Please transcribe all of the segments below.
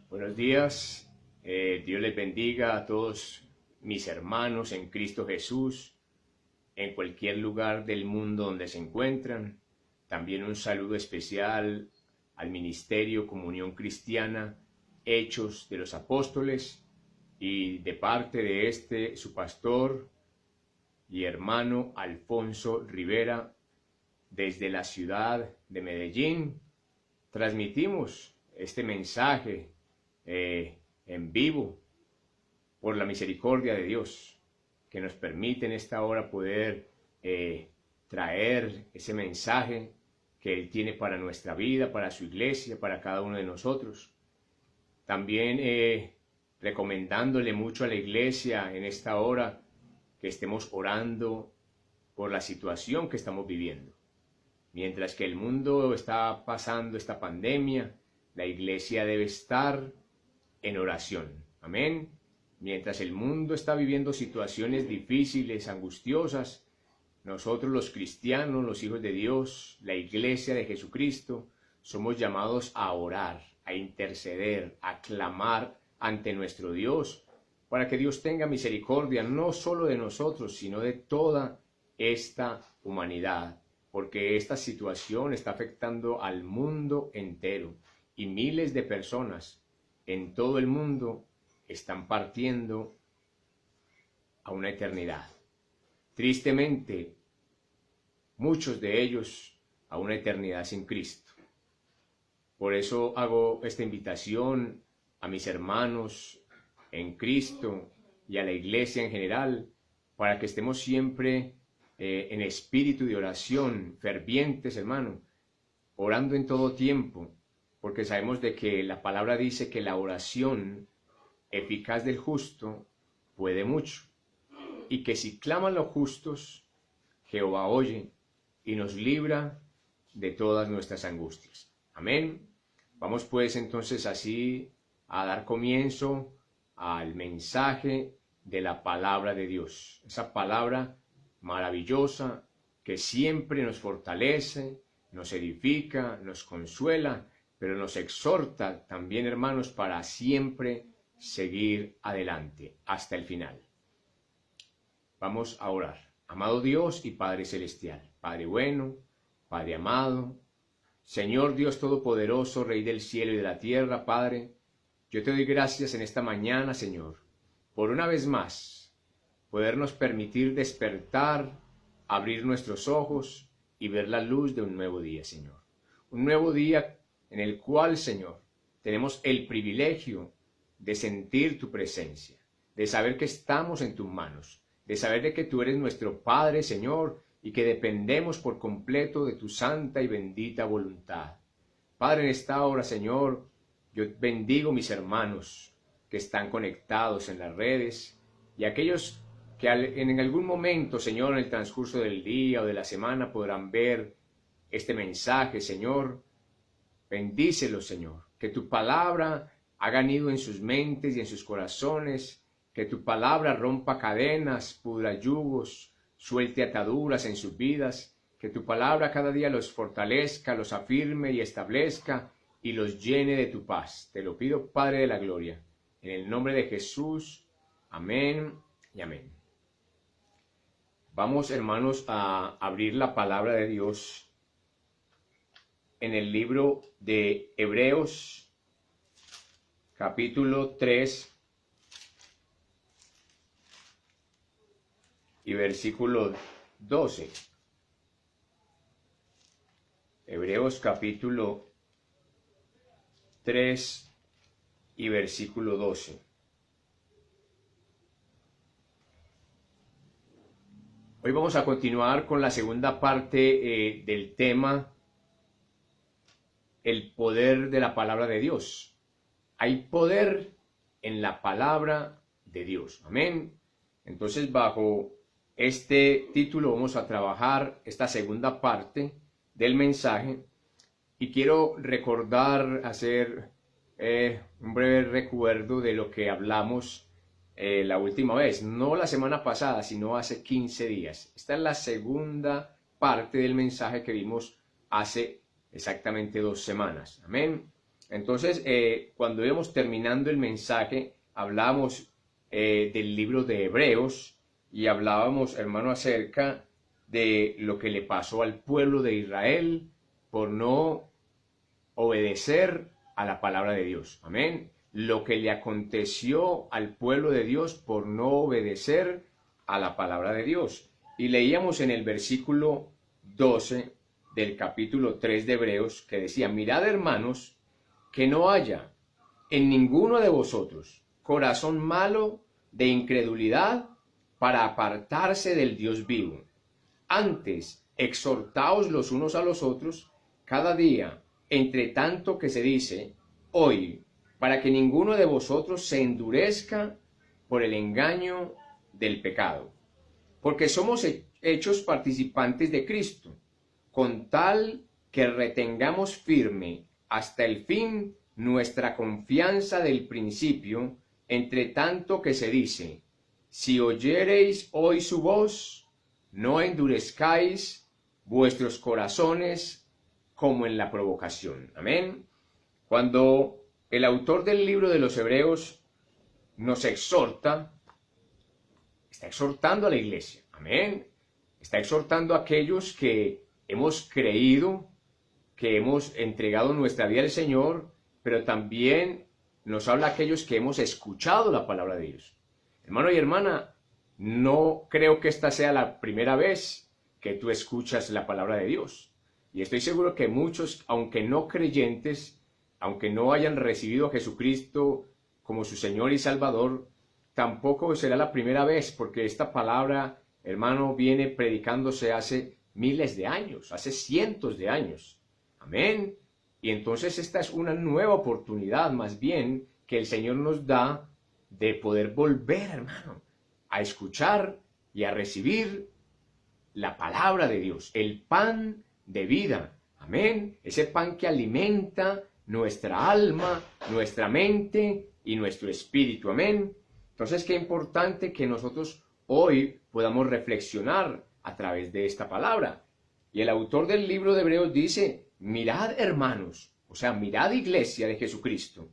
Buenos días, Dios les bendiga a todos mis hermanos en Cristo Jesús, en cualquier lugar del mundo donde se encuentran. También un saludo especial al Ministerio Comunión Cristiana, Hechos de los Apóstoles, y de parte de su pastor y hermano Alfonso Rivera, desde la ciudad de Medellín, transmitimos este mensaje en vivo por la misericordia de Dios, que nos permite en esta hora poder traer ese mensaje que Él tiene para nuestra vida, para su iglesia, para cada uno de nosotros. También recomendándole mucho a la iglesia en esta hora que estemos orando por la situación que estamos viviendo. Mientras que el mundo está pasando esta pandemia, la iglesia debe estar en oración. Amén. Mientras el mundo está viviendo situaciones difíciles, angustiosas, nosotros los cristianos, los hijos de Dios, la iglesia de Jesucristo, somos llamados a orar, a interceder, a clamar ante nuestro Dios, para que Dios tenga misericordia no solo de nosotros, sino de toda esta humanidad, porque esta situación está afectando al mundo entero y miles de personas en todo el mundo están partiendo a una eternidad. Tristemente, muchos de ellos a una eternidad sin Cristo. Por eso hago esta invitación a mis hermanos en Cristo y a la iglesia en general, para que estemos siempre en espíritu de oración, fervientes, hermano, orando en todo tiempo, porque sabemos de que la palabra dice que la oración eficaz del justo puede mucho, y que si claman los justos, Jehová oye y nos libra de todas nuestras angustias. Amén. Vamos pues entonces así a dar comienzo al mensaje de la palabra de Dios, esa palabra maravillosa que siempre nos fortalece, nos edifica, nos consuela, pero nos exhorta también, hermanos, para siempre seguir adelante hasta el final. Vamos a orar. Amado Dios y Padre Celestial, Padre bueno, Padre amado, Señor Dios Todopoderoso, Rey del cielo y de la tierra, Padre, yo te doy gracias en esta mañana, Señor, por una vez más podernos permitir despertar, abrir nuestros ojos y ver la luz de un nuevo día, Señor. Un nuevo día en el cual, Señor, tenemos el privilegio de sentir tu presencia, de saber que estamos en tus manos, de saber de que tú eres nuestro Padre, Señor, y que dependemos por completo de tu santa y bendita voluntad. Padre, en esta hora, Señor, yo bendigo mis hermanos que están conectados en las redes y aquellos que en algún momento, Señor, en el transcurso del día o de la semana podrán ver este mensaje, Señor. Bendícelos, Señor, que tu palabra haga nido en sus mentes y en sus corazones, que tu palabra rompa cadenas, pudra yugos, suelte ataduras en sus vidas, que tu palabra cada día los fortalezca, los afirme y establezca y los llene de tu paz. Te lo pido, Padre de la gloria, en el nombre de Jesús. Amén y amén. Vamos, hermanos, a abrir la palabra de Dios en el libro de Hebreos, capítulo 3 y versículo 12. Hebreos capítulo 3 y versículo 12. Hoy vamos a continuar con la segunda parte del tema, el poder de la palabra de Dios. Hay poder en la palabra de Dios. Amén. Entonces, bajo este título vamos a trabajar esta segunda parte del mensaje y quiero hacer un breve recuerdo de lo que hablamos la última vez, no la semana pasada, sino hace 15 días. Esta es la segunda parte del mensaje que vimos hace exactamente 2 semanas. Amén. Entonces, cuando íbamos terminando el mensaje, hablábamos del libro de Hebreos y hablábamos, hermano, acerca de lo que le pasó al pueblo de Israel por no obedecer a la palabra de Dios. Amén. Lo que le aconteció al pueblo de Dios por no obedecer a la palabra de Dios. Y leíamos en el versículo 12 del capítulo 3 de Hebreos que decía: mirad, hermanos, que no haya en ninguno de vosotros corazón malo de incredulidad para apartarse del Dios vivo. Antes, exhortaos los unos a los otros cada día, entre tanto que se dice hoy, para que ninguno de vosotros se endurezca por el engaño del pecado. Porque somos hechos participantes de Cristo, con tal que retengamos firme hasta el fin nuestra confianza del principio, entre tanto que se dice: si oyereis hoy su voz, no endurezcáis vuestros corazones como en la provocación. Amén. Cuando el autor del libro de los Hebreos nos exhorta, está exhortando a la iglesia. Amén. Está exhortando a aquellos que hemos creído, que hemos entregado nuestra vida al Señor, pero también nos habla a aquellos que hemos escuchado la palabra de Dios. Hermano y hermana, no creo que esta sea la primera vez que tú escuchas la palabra de Dios. Y estoy seguro que muchos, aunque no creyentes, aunque no hayan recibido a Jesucristo como su Señor y Salvador, tampoco será la primera vez, porque esta palabra, hermano, viene predicándose hace miles de años, hace cientos de años. Amén. Y entonces esta es una nueva oportunidad, más bien, que el Señor nos da de poder volver, hermano, a escuchar y a recibir la palabra de Dios, el pan de vida. Amén. Ese pan que alimenta nuestra alma, nuestra mente y nuestro espíritu. Amén. Entonces, qué importante que nosotros hoy podamos reflexionar a través de esta palabra. Y el autor del libro de Hebreos dice: mirad, hermanos, o sea, mirad, iglesia de Jesucristo,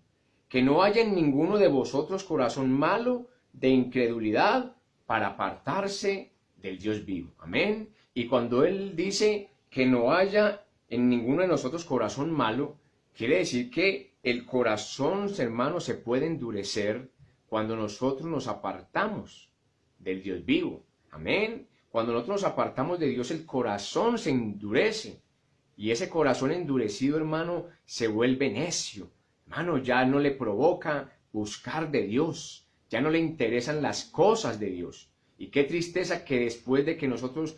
que no haya en ninguno de vosotros corazón malo de incredulidad para apartarse del Dios vivo. Amén. Y cuando él dice que no haya en ninguno de nosotros corazón malo, quiere decir que el corazón, hermano, se puede endurecer cuando nosotros nos apartamos del Dios vivo. Amén. Cuando nosotros nos apartamos de Dios, el corazón se endurece. Y ese corazón endurecido, hermano, se vuelve necio. Hermano, ya no le provoca buscar de Dios. Ya no le interesan las cosas de Dios. Y qué tristeza que después de que nosotros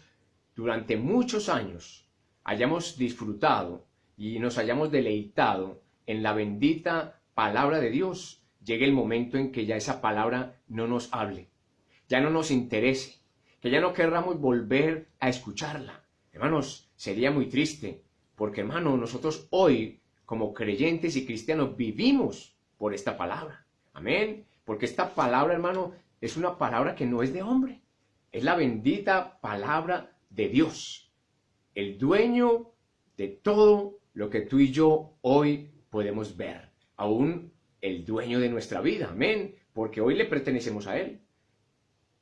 durante muchos años hayamos disfrutado y nos hayamos deleitado en la bendita palabra de Dios, llegue el momento en que ya esa palabra no nos hable, ya no nos interese, que ya no querramos volver a escucharla. Hermanos, sería muy triste, porque, hermano, nosotros hoy, como creyentes y cristianos, vivimos por esta palabra. Amén. Porque esta palabra, hermano, es una palabra que no es de hombre. Es la bendita palabra de Dios, el dueño de todo lo que tú y yo hoy podemos ver, aún el dueño de nuestra vida. Amén. Porque hoy le pertenecemos a Él.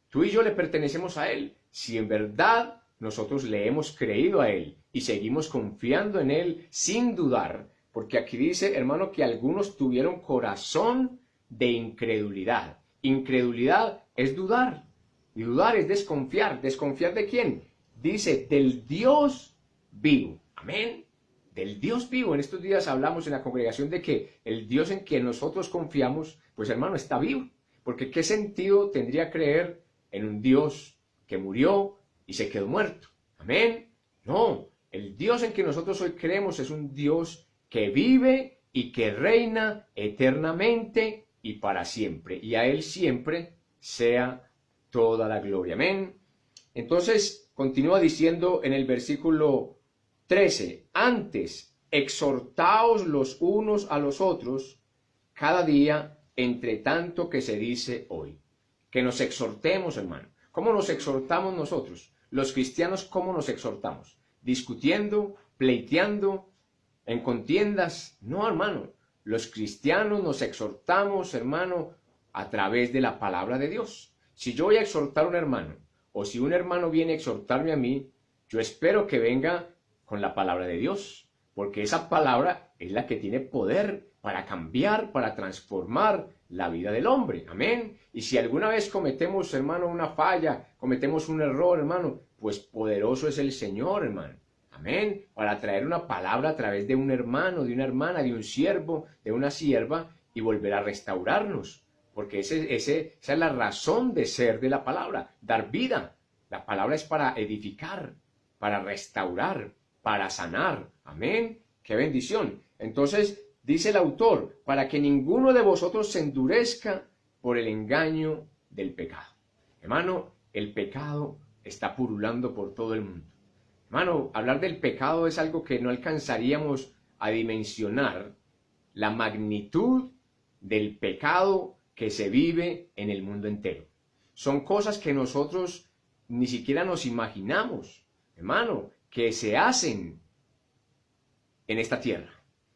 Tú y yo le pertenecemos a Él. Si en verdad nosotros le hemos creído a Él y seguimos confiando en Él sin dudar, porque aquí dice, hermano, que algunos tuvieron corazón de incredulidad. Incredulidad es dudar, y dudar es desconfiar. ¿Desconfiar de quién? Dice, del Dios vivo. Amén. Del Dios vivo. En estos días hablamos en la congregación de que el Dios en quien nosotros confiamos, pues, hermano, está vivo. Porque ¿qué sentido tendría creer en un Dios que murió y se quedó muerto? Amén. No, el Dios en que nosotros hoy creemos es un Dios que vive y que reina eternamente y para siempre. Y a Él siempre sea toda la gloria. Amén. Entonces, continúa diciendo en el versículo 13, antes, exhortaos los unos a los otros cada día, entre tanto que se dice hoy. Que nos exhortemos, hermano. ¿Cómo nos exhortamos nosotros? Los cristianos, ¿cómo nos exhortamos? ¿Discutiendo, pleiteando, en contiendas? No, hermano. Los cristianos nos exhortamos, hermano, a través de la palabra de Dios. Si yo voy a exhortar a un hermano, o si un hermano viene a exhortarme a mí, yo espero que venga con la palabra de Dios, porque esa palabra es la que tiene poder para cambiar, para transformar la vida del hombre. Amén. Y si alguna vez cometemos, hermano, una falla, cometemos un error, hermano, pues poderoso es el Señor, hermano. Amén. Para traer una palabra a través de un hermano, de una hermana, de un siervo, de una sierva y volver a restaurarnos. Porque esa es la razón de ser de la palabra, dar vida. La palabra es para edificar, para restaurar, para sanar. Amén. ¡Qué bendición! Entonces, dice el autor, para que ninguno de vosotros se endurezca por el engaño del pecado. Hermano, el pecado está pululando por todo el mundo. Hermano, hablar del pecado es algo que no alcanzaríamos a dimensionar la magnitud del pecado que se vive en el mundo entero. Son cosas que nosotros ni siquiera nos imaginamos, hermano, que se hacen en esta tierra.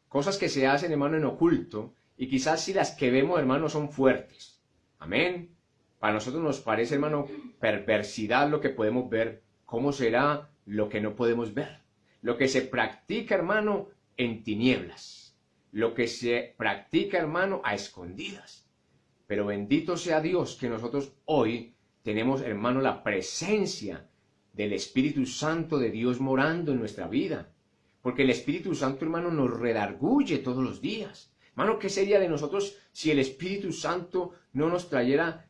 Cosas que se hacen, hermano, en oculto, y quizás si las que vemos, hermano, son fuertes. Amén. Para nosotros nos parece, hermano, perversidad lo que podemos ver. ¿Cómo será lo que no podemos ver? Lo que se practica, hermano, en tinieblas. Lo que se practica, hermano, a escondidas. Pero bendito sea Dios que nosotros hoy tenemos, hermano, la presencia del Espíritu Santo de Dios morando en nuestra vida. Porque el Espíritu Santo, hermano, nos redarguye todos los días. Hermano, ¿qué sería de nosotros si el Espíritu Santo no nos trayera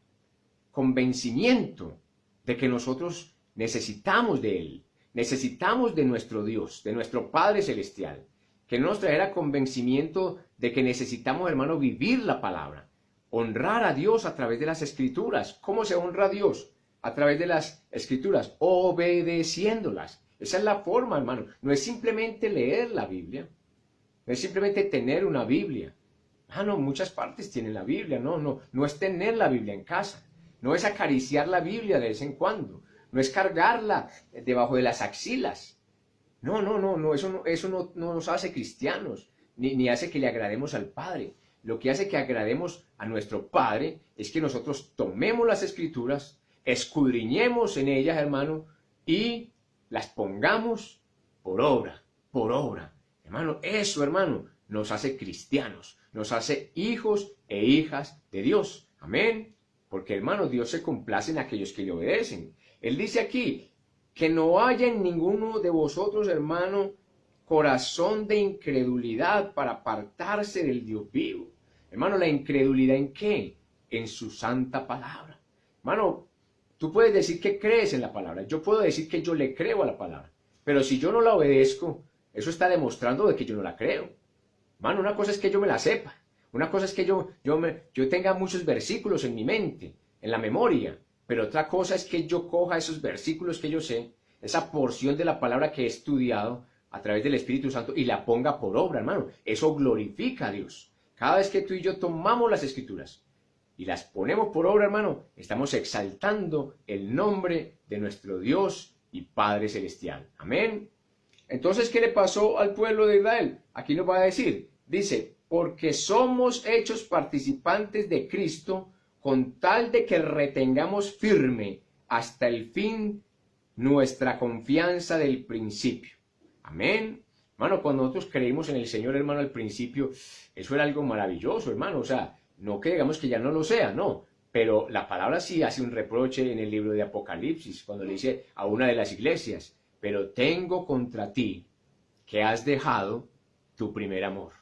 convencimiento de que nosotros necesitamos de Él? Necesitamos de nuestro Dios, de nuestro Padre Celestial. Que no nos trajera convencimiento de que necesitamos, hermano, vivir la palabra. Honrar a Dios a través de las Escrituras. ¿Cómo se honra a Dios? A través de las Escrituras, obedeciéndolas. Esa es la forma, hermano. No es simplemente leer la Biblia. No es simplemente tener una Biblia. Hermano, muchas partes tienen la Biblia. No es tener la Biblia en casa. No es acariciar la Biblia de vez en cuando. No es cargarla debajo de las axilas. No. Eso no nos hace cristianos. Ni hace que le agrademos al Padre. Lo que hace que agrademos a nuestro Padre es que nosotros tomemos las Escrituras, escudriñemos en ellas, hermano, y las pongamos por obra. Hermano, eso, hermano, nos hace cristianos, nos hace hijos e hijas de Dios. Amén. Porque, hermano, Dios se complace en aquellos que le obedecen. Él dice aquí, que no haya en ninguno de vosotros, hermano, corazón de incredulidad para apartarse del Dios vivo. Hermano, ¿la incredulidad en qué? En su santa palabra. Hermano, tú puedes decir que crees en la palabra. Yo puedo decir que yo le creo a la palabra. Pero si yo no la obedezco, eso está demostrando de que yo no la creo. Hermano, una cosa es que yo me la sepa. Una cosa es que yo tenga muchos versículos en mi mente, en la memoria. Pero otra cosa es que yo coja esos versículos que yo sé, esa porción de la palabra que he estudiado a través del Espíritu Santo y la ponga por obra, hermano. Eso glorifica a Dios. Cada vez que tú y yo tomamos las Escrituras y las ponemos por obra, hermano, estamos exaltando el nombre de nuestro Dios y Padre Celestial. Amén. Entonces, ¿qué le pasó al pueblo de Israel? Aquí nos va a decir, dice, porque somos hechos participantes de Cristo con tal de que retengamos firme hasta el fin nuestra confianza del principio. Amén. Hermano, cuando nosotros creímos en el Señor, hermano, al principio, eso era algo maravilloso, hermano. O sea, no que digamos que ya no lo sea, no. Pero la palabra sí hace un reproche en el libro de Apocalipsis, cuando le dice a una de las iglesias, pero tengo contra ti que has dejado tu primer amor.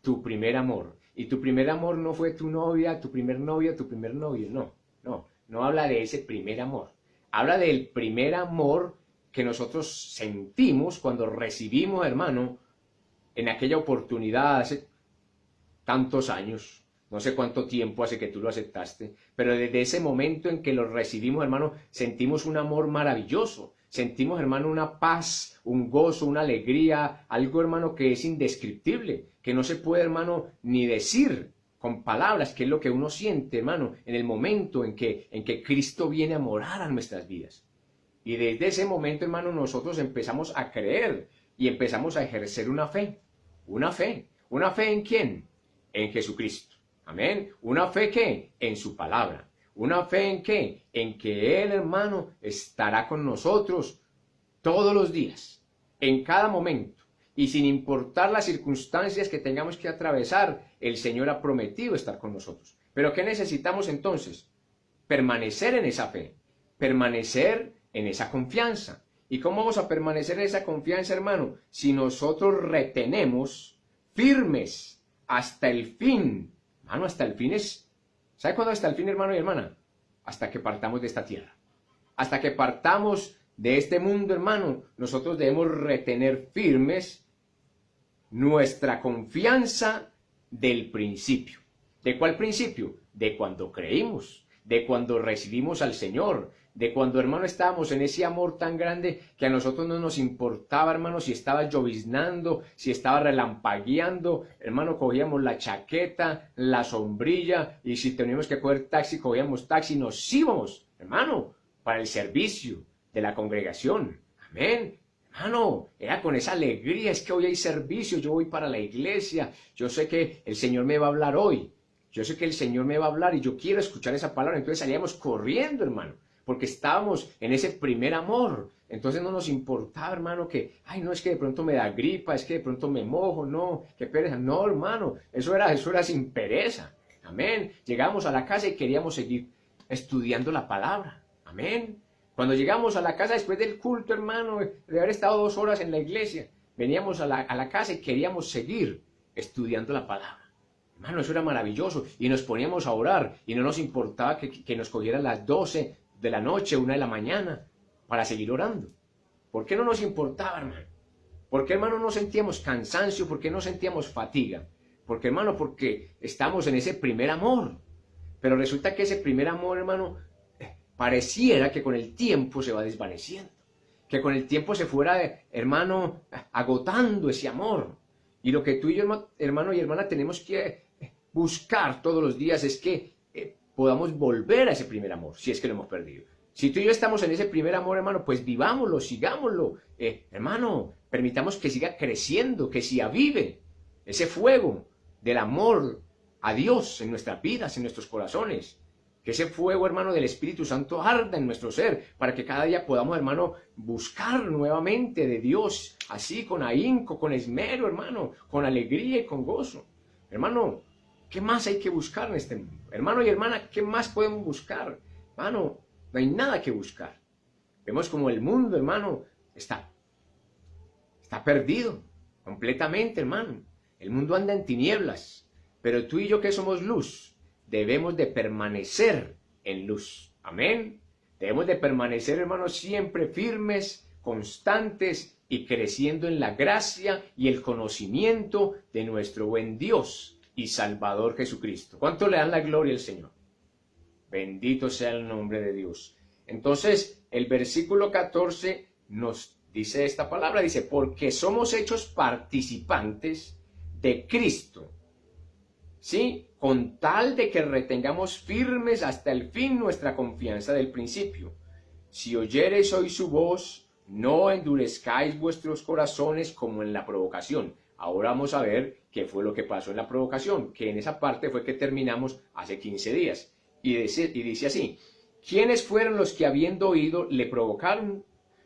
Tu primer amor. Y tu primer amor no fue tu novia, tu primer novio, tu primer novio. No habla de ese primer amor. Habla del primer amor que nosotros sentimos cuando recibimos, hermano, en aquella oportunidad hace tantos años. No sé cuánto tiempo hace que tú lo aceptaste, pero desde ese momento en que lo recibimos, hermano, sentimos un amor maravilloso. Sentimos, hermano, una paz, un gozo, una alegría, algo, hermano, que es indescriptible, que no se puede, hermano, ni decir con palabras, que es lo que uno siente, hermano, en el momento en que Cristo viene a morar a nuestras vidas. Y desde ese momento, hermano, nosotros empezamos a creer y empezamos a ejercer una fe. ¿Una fe? ¿Una fe en quién? en Jesucristo. Amén. ¿Una fe qué? En su palabra. ¿Una fe en qué? En que Él, hermano, estará con nosotros todos los días, en cada momento. Y sin importar las circunstancias que tengamos que atravesar, el Señor ha prometido estar con nosotros. ¿Pero qué necesitamos entonces? Permanecer en esa fe, permanecer en esa confianza. ¿Y cómo vamos a permanecer en esa confianza, hermano? Si nosotros retenemos firmes hasta el fin. Hermano, hasta el fin es... ¿Sabe cuándo hasta el fin, hermano y hermana? Hasta que partamos de esta tierra. Hasta que partamos de este mundo, hermano, nosotros debemos retener firmes nuestra confianza del principio. ¿De cuál principio? De cuando creímos, de cuando recibimos al Señor, de cuando, hermano, estábamos en ese amor tan grande que a nosotros no nos importaba, hermano, si estaba lloviznando, si estaba relampagueando, hermano, cogíamos la chaqueta, la sombrilla, y si teníamos que coger taxi, cogíamos taxi, nos íbamos, hermano, para el servicio de la congregación. Amén. Hermano, era con esa alegría, es que hoy hay servicio, yo voy para la iglesia, yo sé que el Señor me va a hablar hoy, yo sé que el Señor me va a hablar y yo quiero escuchar esa palabra. Entonces salíamos corriendo, hermano, porque estábamos en ese primer amor. Entonces no nos importaba, hermano, que, ay, no, es que de pronto me da gripa, es que de pronto me mojo, no, qué pereza. No, hermano, eso era sin pereza. Amén. Llegábamos a la casa y queríamos seguir estudiando la palabra. Amén. Cuando llegamos a la casa después del culto, hermano, de haber estado 2 horas en la iglesia, veníamos a la casa y queríamos seguir estudiando la palabra. Hermano, eso era maravilloso. Y nos poníamos a orar y no nos importaba que nos cogieran las 12 de la noche, 1 de la mañana, para seguir orando. ¿Por qué no nos importaba, hermano? ¿Por qué, hermano, no sentíamos cansancio? ¿Por qué no sentíamos fatiga? Porque, hermano, porque estamos en ese primer amor. Pero resulta que ese primer amor, hermano, pareciera que con el tiempo se va desvaneciendo. Que con el tiempo se fuera, hermano, agotando ese amor. Y lo que tú y yo, hermano y hermana, tenemos que buscar todos los días es que podamos volver a ese primer amor, si es que lo hemos perdido. Si tú y yo estamos en ese primer amor, hermano, pues vivámoslo, sigámoslo. Hermano, permitamos que siga creciendo, que se avive ese fuego del amor a Dios en nuestras vidas, en nuestros corazones. Que ese fuego, hermano, del Espíritu Santo arda en nuestro ser, para que cada día podamos, hermano, buscar nuevamente de Dios, así con ahínco, con esmero, hermano, con alegría y con gozo. Hermano, ¿qué más hay que buscar en este mundo? Hermano y hermana, ¿qué más podemos buscar? Hermano, no hay nada que buscar. Vemos como el mundo, hermano, está perdido completamente, hermano. El mundo anda en tinieblas, pero tú y yo que somos luz, debemos de permanecer en luz. Amén. Debemos de permanecer, hermanos, siempre firmes, constantes y creciendo en la gracia y el conocimiento de nuestro buen Dios y Salvador Jesucristo. ¿Cuánto le dan la gloria al Señor? Bendito sea el nombre de Dios. Entonces, el versículo 14 nos dice esta palabra, dice, porque somos hechos participantes de Cristo. ¿Sí? Con tal de que retengamos firmes hasta el fin nuestra confianza del principio. Si oyereis hoy su voz, no endurezcáis vuestros corazones como en la provocación. Ahora vamos a ver qué fue lo que pasó en la provocación, que en esa parte fue que terminamos hace 15 días. Y dice así, ¿quiénes fueron los que habiendo oído le provocaron?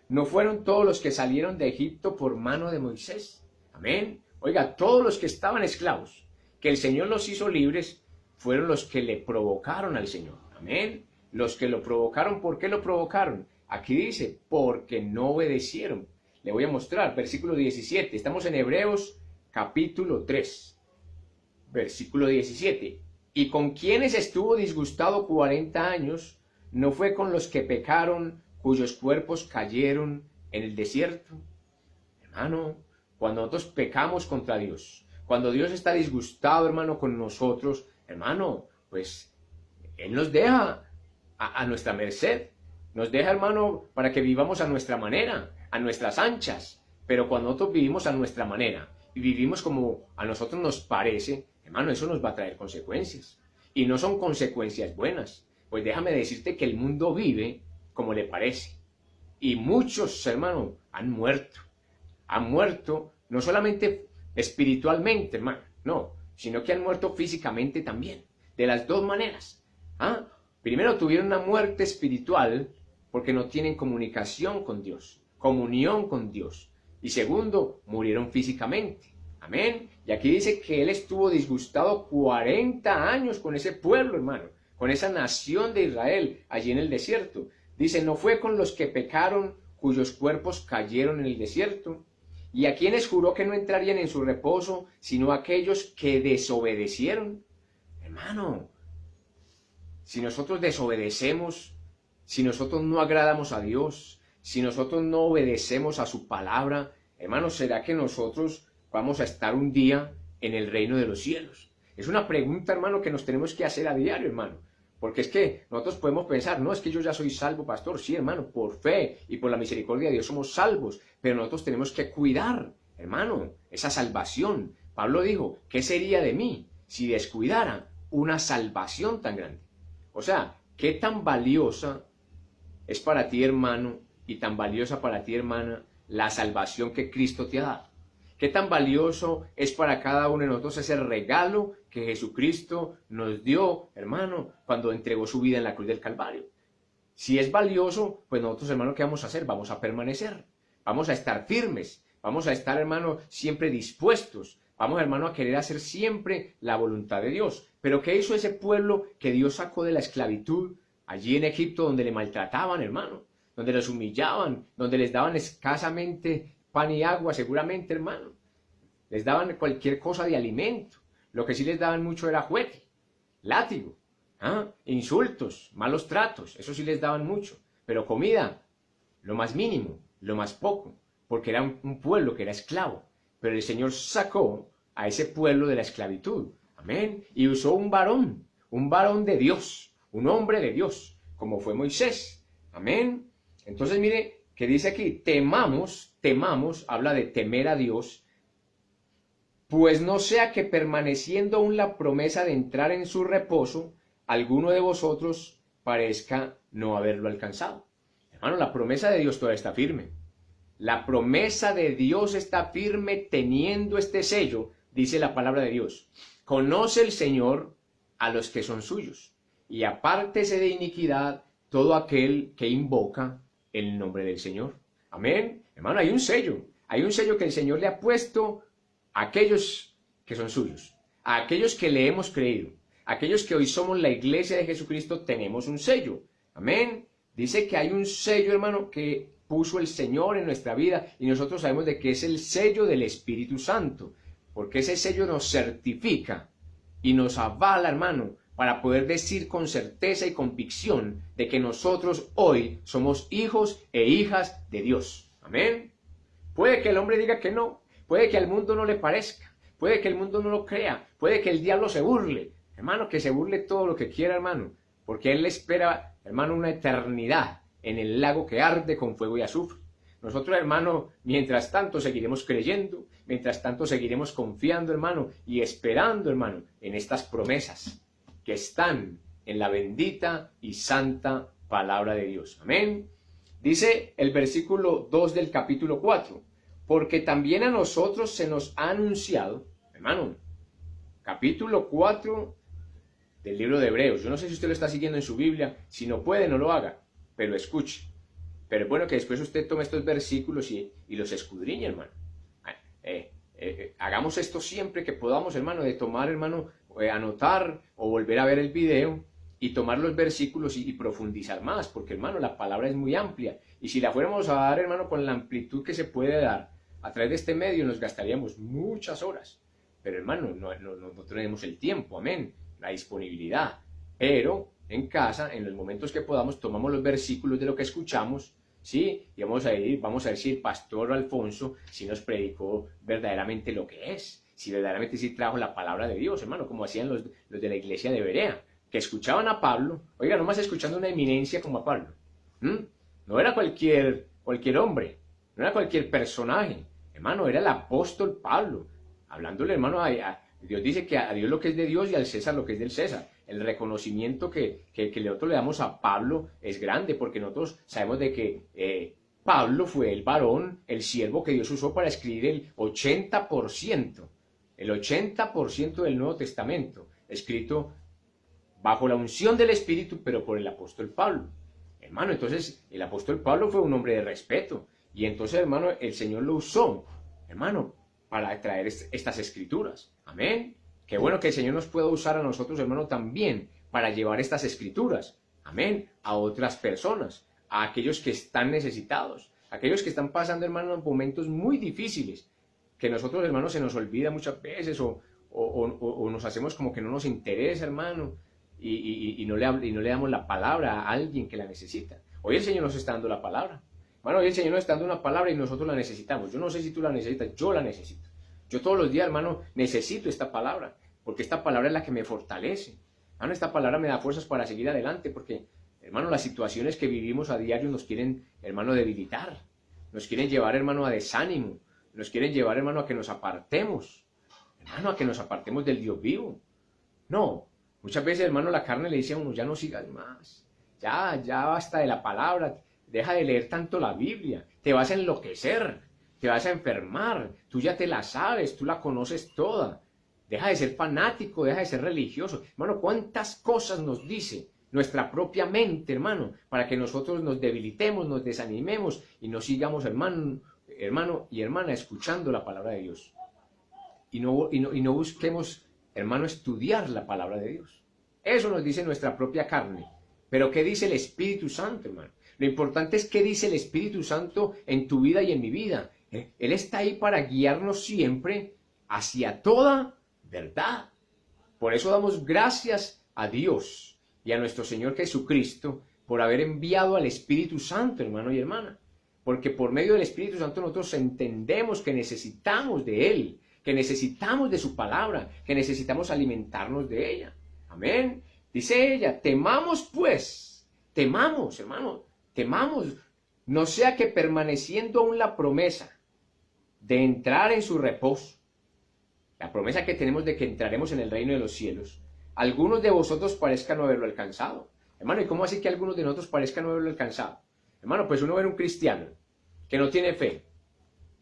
¿No fueron todos los que salieron de Egipto por mano de Moisés? Amén. Oiga, todos los que estaban esclavos, que el Señor los hizo libres, fueron los que le provocaron al Señor. Amén. Los que lo provocaron, ¿por qué lo provocaron? Aquí dice, porque no obedecieron. Le voy a mostrar, versículo 17. Estamos en Hebreos capítulo 3, versículo 17. Y con quienes estuvo disgustado 40 años, no fue con los que pecaron, cuyos cuerpos cayeron en el desierto. Hermano, cuando nosotros pecamos contra Dios, cuando Dios está disgustado, hermano, con nosotros, hermano, pues Él nos deja a nuestra merced. Nos deja, hermano, para que vivamos a nuestra manera, a nuestras anchas. Pero cuando nosotros vivimos a nuestra manera y vivimos como a nosotros nos parece, hermano, eso nos va a traer consecuencias. Y no son consecuencias buenas. Pues déjame decirte que el mundo vive como le parece. Y muchos, hermano, han muerto. Han muerto no solamente espiritualmente, hermano, no, sino que han muerto físicamente también, de las dos maneras. ¿Ah? Primero tuvieron una muerte espiritual porque no tienen comunicación con Dios, comunión con Dios. Y segundo, murieron físicamente. Amén. Y aquí dice que Él estuvo disgustado 40 años con ese pueblo, hermano, con esa nación de Israel allí en el desierto. Dice, no fue con los que pecaron, cuyos cuerpos cayeron en el desierto, y a quienes juró que no entrarían en su reposo, sino aquellos que desobedecieron. Hermano, si nosotros desobedecemos, si nosotros no agradamos a Dios, si nosotros no obedecemos a su palabra, hermano, ¿será que nosotros vamos a estar un día en el reino de los cielos? Es una pregunta, hermano, que nos tenemos que hacer a diario, hermano. Porque es que nosotros podemos pensar, no, es que yo ya soy salvo, pastor. Sí, hermano, por fe y por la misericordia de Dios somos salvos. Pero nosotros tenemos que cuidar, hermano, esa salvación. Pablo dijo, ¿qué sería de mí si descuidara una salvación tan grande? O sea, ¿qué tan valiosa es para ti, hermano, y tan valiosa para ti, hermana, la salvación que Cristo te ha dado? ¿Qué tan valioso es para cada uno de nosotros ese regalo que Jesucristo nos dio, hermano, cuando entregó su vida en la cruz del Calvario? Si es valioso, pues nosotros, hermano, ¿qué vamos a hacer? Vamos a permanecer, vamos a estar firmes, vamos a estar, hermano, siempre dispuestos, vamos, hermano, a querer hacer siempre la voluntad de Dios. Pero ¿qué hizo ese pueblo que Dios sacó de la esclavitud allí en Egipto, donde le maltrataban, hermano, donde los humillaban, donde les daban escasamente pan y agua, seguramente, hermano? Les daban cualquier cosa de alimento. Lo que sí les daban mucho era juguete, látigo, insultos, malos tratos. Eso sí les daban mucho. Pero comida, lo más mínimo, lo más poco, porque era un pueblo que era esclavo. Pero el Señor sacó a ese pueblo de la esclavitud. Amén. Y usó un varón de Dios, un hombre de Dios, como fue Moisés. Amén. Entonces mire que dice aquí, temamos, habla de temer a Dios, pues no sea que permaneciendo aún la promesa de entrar en su reposo, alguno de vosotros parezca no haberlo alcanzado. Hermano, la promesa de Dios todavía está firme. La promesa de Dios está firme teniendo este sello, dice la palabra de Dios. Conoce el Señor a los que son suyos, y apártese de iniquidad todo aquel que invoca el nombre del Señor. Amén. Hermano, hay un sello que el Señor le ha puesto a aquellos que son suyos, a aquellos que le hemos creído, a aquellos que hoy somos la iglesia de Jesucristo, tenemos un sello. Amén. Dice que hay un sello, hermano, que puso el Señor en nuestra vida, y nosotros sabemos de que es el sello del Espíritu Santo, porque ese sello nos certifica y nos avala, hermano, para poder decir con certeza y convicción de que nosotros hoy somos hijos e hijas de Dios. Amén. Puede que el hombre diga que no, puede que al mundo no le parezca, puede que el mundo no lo crea, puede que el diablo se burle. Hermano, que se burle todo lo que quiera, hermano, porque él le espera, hermano, una eternidad en el lago que arde con fuego y azufre. Nosotros, hermano, mientras tanto seguiremos creyendo, mientras tanto seguiremos confiando, hermano, y esperando, hermano, en estas promesas que están en la bendita y santa palabra de Dios. Amén. Dice el versículo 2 del capítulo 4, porque también a nosotros se nos ha anunciado, hermano, capítulo 4 del libro de Hebreos. Yo no sé si usted lo está siguiendo en su Biblia, si no puede, no lo haga, pero escuche. Pero es bueno que después usted tome estos versículos y los escudriñe, hermano. Hagamos esto siempre que podamos, hermano, de tomar, hermano, anotar o volver a ver el video y tomar los versículos y profundizar más, porque, hermano, la palabra es muy amplia, y si la fuéramos a dar, hermano, con la amplitud que se puede dar a través de este medio, nos gastaríamos muchas horas. Pero, hermano, no tenemos el tiempo, amén, la disponibilidad. Pero en casa, en los momentos que podamos, tomamos los versículos de lo que escuchamos, ¿sí? Y vamos a ver si el pastor Alfonso sí nos predicó verdaderamente lo que es, si verdaderamente sí trajo la palabra de Dios, hermano, como hacían los de la iglesia de Berea, que escuchaban a Pablo, oiga, nomás escuchando una eminencia como a Pablo. No era cualquier hombre, no era cualquier personaje, hermano, era el apóstol Pablo, hablándole, hermano, Dios dice que a Dios lo que es de Dios y al César lo que es del César. El reconocimiento que nosotros le damos a Pablo es grande, porque nosotros sabemos de que Pablo fue el varón, el siervo que Dios usó para escribir el 80% el 80% del Nuevo Testamento, escrito bajo la unción del Espíritu, pero por el apóstol Pablo. Hermano, entonces el apóstol Pablo fue un hombre de respeto, y entonces, hermano, el Señor lo usó, hermano, para traer estas escrituras. Amén. Qué bueno que el Señor nos pueda usar a nosotros, hermano, también para llevar estas escrituras, amén, a otras personas, a aquellos que están necesitados, a aquellos que están pasando, hermano, momentos muy difíciles, que nosotros, hermano, se nos olvida muchas veces o nos hacemos como que no nos interesa, hermano, y no le damos la palabra a alguien que la necesita. Hoy el Señor nos está dando la palabra. Hermano, hoy el Señor nos está dando una palabra y nosotros la necesitamos. Yo no sé si tú la necesitas, yo la necesito. Yo todos los días, hermano, necesito esta palabra, porque esta palabra es la que me fortalece. Hermano, esta palabra me da fuerzas para seguir adelante, porque, hermano, las situaciones que vivimos a diario nos quieren, hermano, debilitar. Nos quieren llevar, hermano, a desánimo. Nos quieren llevar, hermano, a que nos apartemos. Hermano, a que nos apartemos del Dios vivo. No, muchas veces, hermano, la carne le dice a uno, ya no sigas más. Ya basta de la palabra. Deja de leer tanto la Biblia. Te vas a enloquecer. Te vas a enfermar. Tú ya te la sabes. Tú la conoces toda. Deja de ser fanático. Deja de ser religioso. Hermano, ¿cuántas cosas nos dice nuestra propia mente, hermano? Para que nosotros nos debilitemos, nos desanimemos y no sigamos, hermano y hermana, escuchando la palabra de Dios. Y no busquemos, hermano, estudiar la palabra de Dios. Eso nos dice nuestra propia carne. Pero ¿qué dice el Espíritu Santo, hermano? Lo importante es qué dice el Espíritu Santo en tu vida y en mi vida. Él está ahí para guiarnos siempre hacia toda verdad. Por eso damos gracias a Dios y a nuestro Señor Jesucristo por haber enviado al Espíritu Santo, hermano y hermana. Porque por medio del Espíritu Santo nosotros entendemos que necesitamos de Él, que necesitamos de su palabra, que necesitamos alimentarnos de ella. Amén. Dice ella, temamos pues, temamos, hermano, temamos, no sea que permaneciendo aún la promesa de entrar en su reposo, la promesa que tenemos de que entraremos en el reino de los cielos, algunos de vosotros parezcan no haberlo alcanzado. Hermano, ¿y cómo así que algunos de nosotros parezcan no haberlo alcanzado? Hermano, pues uno ve un cristiano que no tiene fe,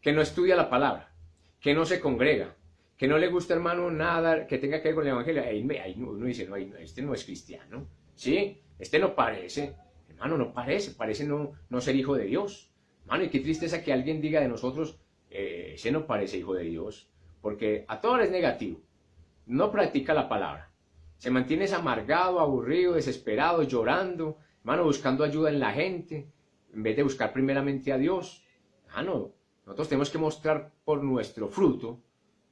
que no estudia la palabra, que no se congrega, que no le gusta, hermano, nada que tenga que ver con el evangelio. Ahí uno dice, no, este no es cristiano, ¿sí? Este no parece, hermano, no parece no ser hijo de Dios. Hermano, y qué tristeza que alguien diga de nosotros, ese no parece hijo de Dios, porque a todos es negativo, no practica la palabra, se mantiene amargado, aburrido, desesperado, llorando, hermano, buscando ayuda en la gente, en vez de buscar primeramente a Dios. Hermano, nosotros tenemos que mostrar por nuestro fruto,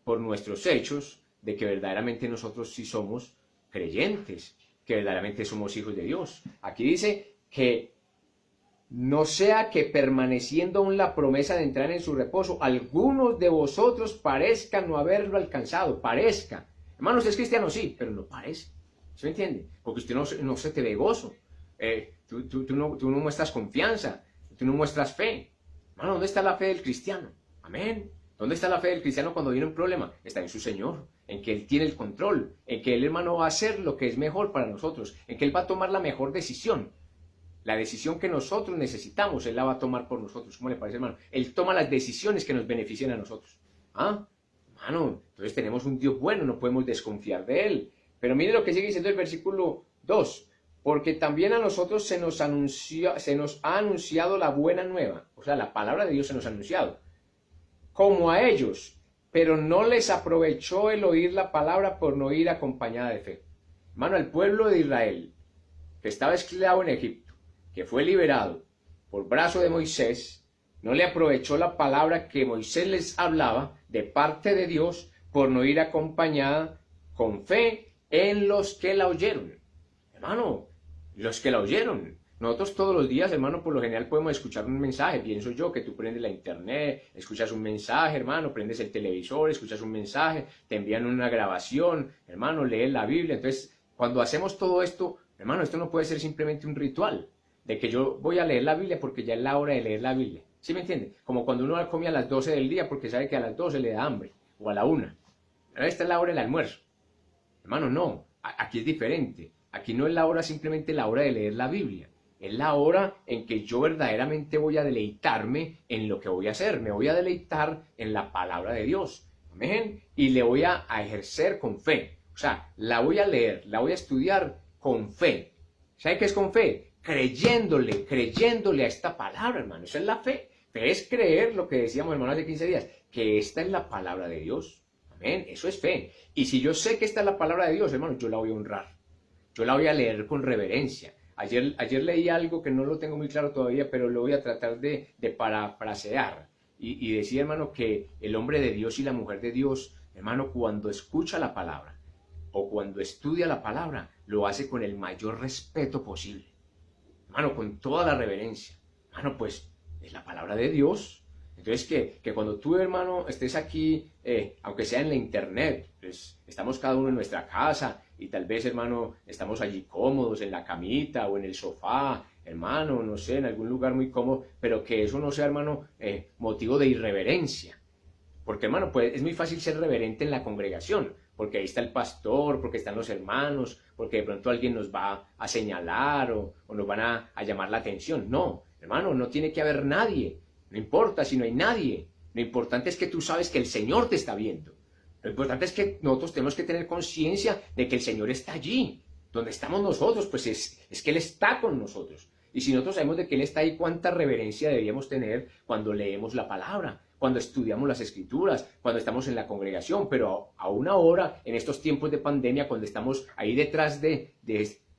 por nuestros hechos, de que verdaderamente nosotros sí somos creyentes, que verdaderamente somos hijos de Dios. Aquí dice que no sea que permaneciendo aún la promesa de entrar en su reposo, algunos de vosotros parezcan no haberlo alcanzado. Parezca. Hermano, usted es cristiano, sí, pero no parece. ¿Se me entiende? Porque usted no se te ve gozo. Tú no muestras confianza. Tú no muestras fe. Hermano, ¿dónde está la fe del cristiano? Amén. ¿Dónde está la fe del cristiano cuando viene un problema? Está en su Señor, en que Él tiene el control, en que Él, hermano, va a hacer lo que es mejor para nosotros, en que Él va a tomar la mejor decisión. La decisión que nosotros necesitamos, Él la va a tomar por nosotros. ¿Cómo le parece, hermano? Él toma las decisiones que nos benefician a nosotros. ¿Ah? Hermano, entonces tenemos un Dios bueno, no podemos desconfiar de Él. Pero mire lo que sigue diciendo el versículo 2. Porque también a nosotros se nos ha anunciado la buena nueva. O sea, la palabra de Dios se nos ha anunciado. Como a ellos. Pero no les aprovechó el oír la palabra por no ir acompañada de fe. Hermano, el pueblo de Israel, que estaba esclavo en Egipto, que fue liberado por brazo de Moisés, no le aprovechó la palabra que Moisés les hablaba de parte de Dios por no ir acompañada con fe en los que la oyeron. Hermano, los que la oyeron. Nosotros todos los días, hermano, por lo general podemos escuchar un mensaje. Pienso yo que tú prendes la internet, escuchas un mensaje, hermano, prendes el televisor, escuchas un mensaje, te envían una grabación, hermano, lees la Biblia. Entonces, cuando hacemos todo esto, hermano, esto no puede ser simplemente un ritual de que yo voy a leer la Biblia porque ya es la hora de leer la Biblia. ¿Sí me entiende? Como cuando uno come a las 12 del día porque sabe que a las 12 le da hambre, o a la 1. Esta es la hora del almuerzo. Hermano, no, aquí es diferente. Aquí no es la hora simplemente la hora de leer la Biblia. Es la hora en que yo verdaderamente voy a deleitarme en lo que voy a hacer. Me voy a deleitar en la palabra de Dios. Amén. Y le voy a ejercer con fe. O sea, la voy a leer, la voy a estudiar con fe. ¿Sabe qué es con fe? Creyéndole a esta palabra, hermano. Eso es la fe. Fe es creer lo que decíamos, hermano, hace 15 días, que esta es la palabra de Dios. Amén. Eso es fe. Y si yo sé que esta es la palabra de Dios, hermano, yo la voy a honrar. Yo la voy a leer con reverencia. Ayer leí algo que no lo tengo muy claro todavía, pero lo voy a tratar de parafrasear. Y decía, hermano, que el hombre de Dios y la mujer de Dios, hermano, cuando escucha la palabra o cuando estudia la palabra, lo hace con el mayor respeto posible. Hermano, con toda la reverencia. Hermano, pues es la palabra de Dios. Entonces, que cuando tú, hermano, estés aquí, aunque sea en la internet, pues estamos cada uno en nuestra casa y tal vez, hermano, estamos allí cómodos en la camita o en el sofá, hermano, no sé, en algún lugar muy cómodo, pero que eso no sea, hermano, motivo de irreverencia. Porque, hermano, pues es muy fácil ser reverente en la congregación, porque ahí está el pastor, porque están los hermanos, porque de pronto alguien nos va a señalar o nos van a llamar la atención. No, hermano, no tiene que haber nadie. No importa si no hay nadie. Lo importante es que tú sabes que el Señor te está viendo. Lo importante es que nosotros tenemos que tener conciencia de que el Señor está allí. Donde estamos nosotros, pues es que Él está con nosotros. Y si nosotros sabemos de que Él está ahí, ¿cuánta reverencia deberíamos tener cuando leemos la palabra, cuando estudiamos las Escrituras, cuando estamos en la congregación? Pero aún ahora, en estos tiempos de pandemia, cuando estamos ahí detrás de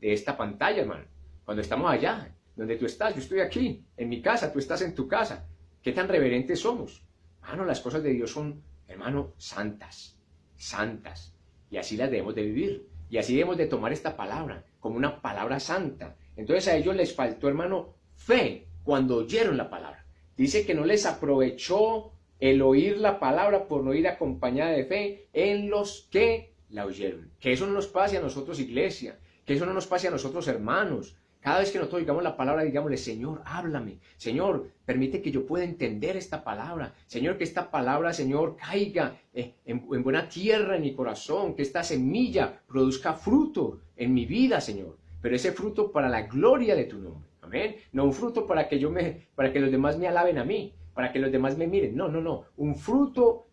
esta pantalla, hermano, cuando estamos allá, donde tú estás, yo estoy aquí, en mi casa, tú estás en tu casa. ¿Qué tan reverentes somos? Hermano, las cosas de Dios son, hermano, santas, santas. Y así las debemos de vivir. Y así debemos de tomar esta palabra como una palabra santa. Entonces a ellos les faltó, hermano, fe cuando oyeron la palabra. Dice que no les aprovechó el oír la palabra por no ir acompañada de fe en los que la oyeron. Que eso no nos pase a nosotros, iglesia. Que eso no nos pase a nosotros, hermanos. Cada vez que nosotros digamos la palabra, digámosle, Señor, háblame. Señor, permite que yo pueda entender esta palabra. Señor, que esta palabra, Señor, caiga en buena tierra en mi corazón. Que esta semilla produzca fruto en mi vida, Señor. Pero ese fruto para la gloria de tu nombre. Amén. No un fruto para que los demás me alaben a mí, para que los demás me miren. No, no, no. Un fruto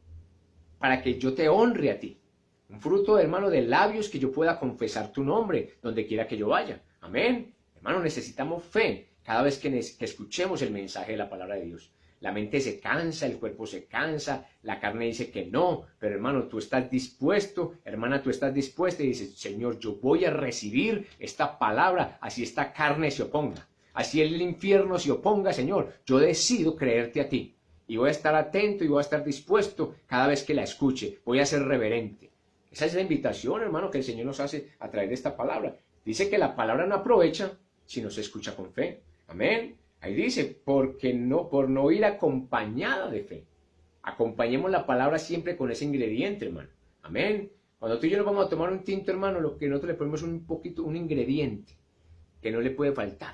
para que yo te honre a ti. Un fruto, hermano, de labios que yo pueda confesar tu nombre donde quiera que yo vaya. Amén. Hermano, necesitamos fe cada vez que escuchemos el mensaje de la palabra de Dios. La mente se cansa, el cuerpo se cansa, la carne dice que no, pero hermano, tú estás dispuesto, hermana, tú estás dispuesta y dices, Señor, yo voy a recibir esta palabra, así esta carne se oponga, así el infierno se oponga, Señor, yo decido creerte a ti y voy a estar atento y voy a estar dispuesto cada vez que la escuche, voy a ser reverente. Esa es la invitación, hermano, que el Señor nos hace a través de esta palabra. Dice que la palabra no aprovecha si no se escucha con fe. Amén. Ahí dice, por no ir acompañada de fe. Acompañemos la palabra siempre con ese ingrediente, hermano. Amén. Cuando tú y yo nos vamos a tomar un tinto, hermano, lo que nosotros le ponemos un ingrediente que no le puede faltar.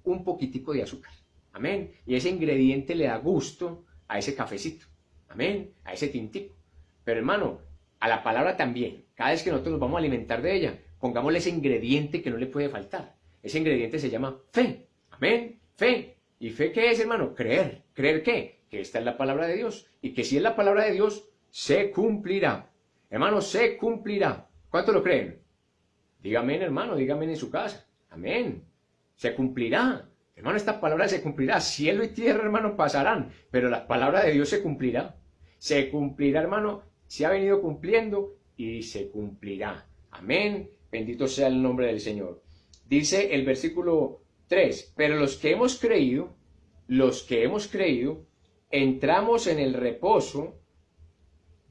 Un poquitico de azúcar. Amén. Y ese ingrediente le da gusto a ese cafecito. Amén. A ese tintico. Pero, hermano, a la palabra también. Cada vez que nosotros nos vamos a alimentar de ella, pongámosle ese ingrediente que no le puede faltar. Ese ingrediente se llama fe. Amén. Fe. ¿Y fe qué es, hermano? Creer. ¿Creer qué? Que esta es la palabra de Dios. Y que si es la palabra de Dios, se cumplirá. Hermano, se cumplirá. ¿Cuánto lo creen? Dígame, hermano, dígame en su casa. Amén. Se cumplirá. Hermano, esta palabra se cumplirá. Cielo y tierra, hermano, pasarán. Pero la palabra de Dios se cumplirá. Se cumplirá, hermano. Se ha venido cumpliendo y se cumplirá. Amén. Bendito sea el nombre del Señor. Dice el versículo 3, pero los que hemos creído, entramos en el reposo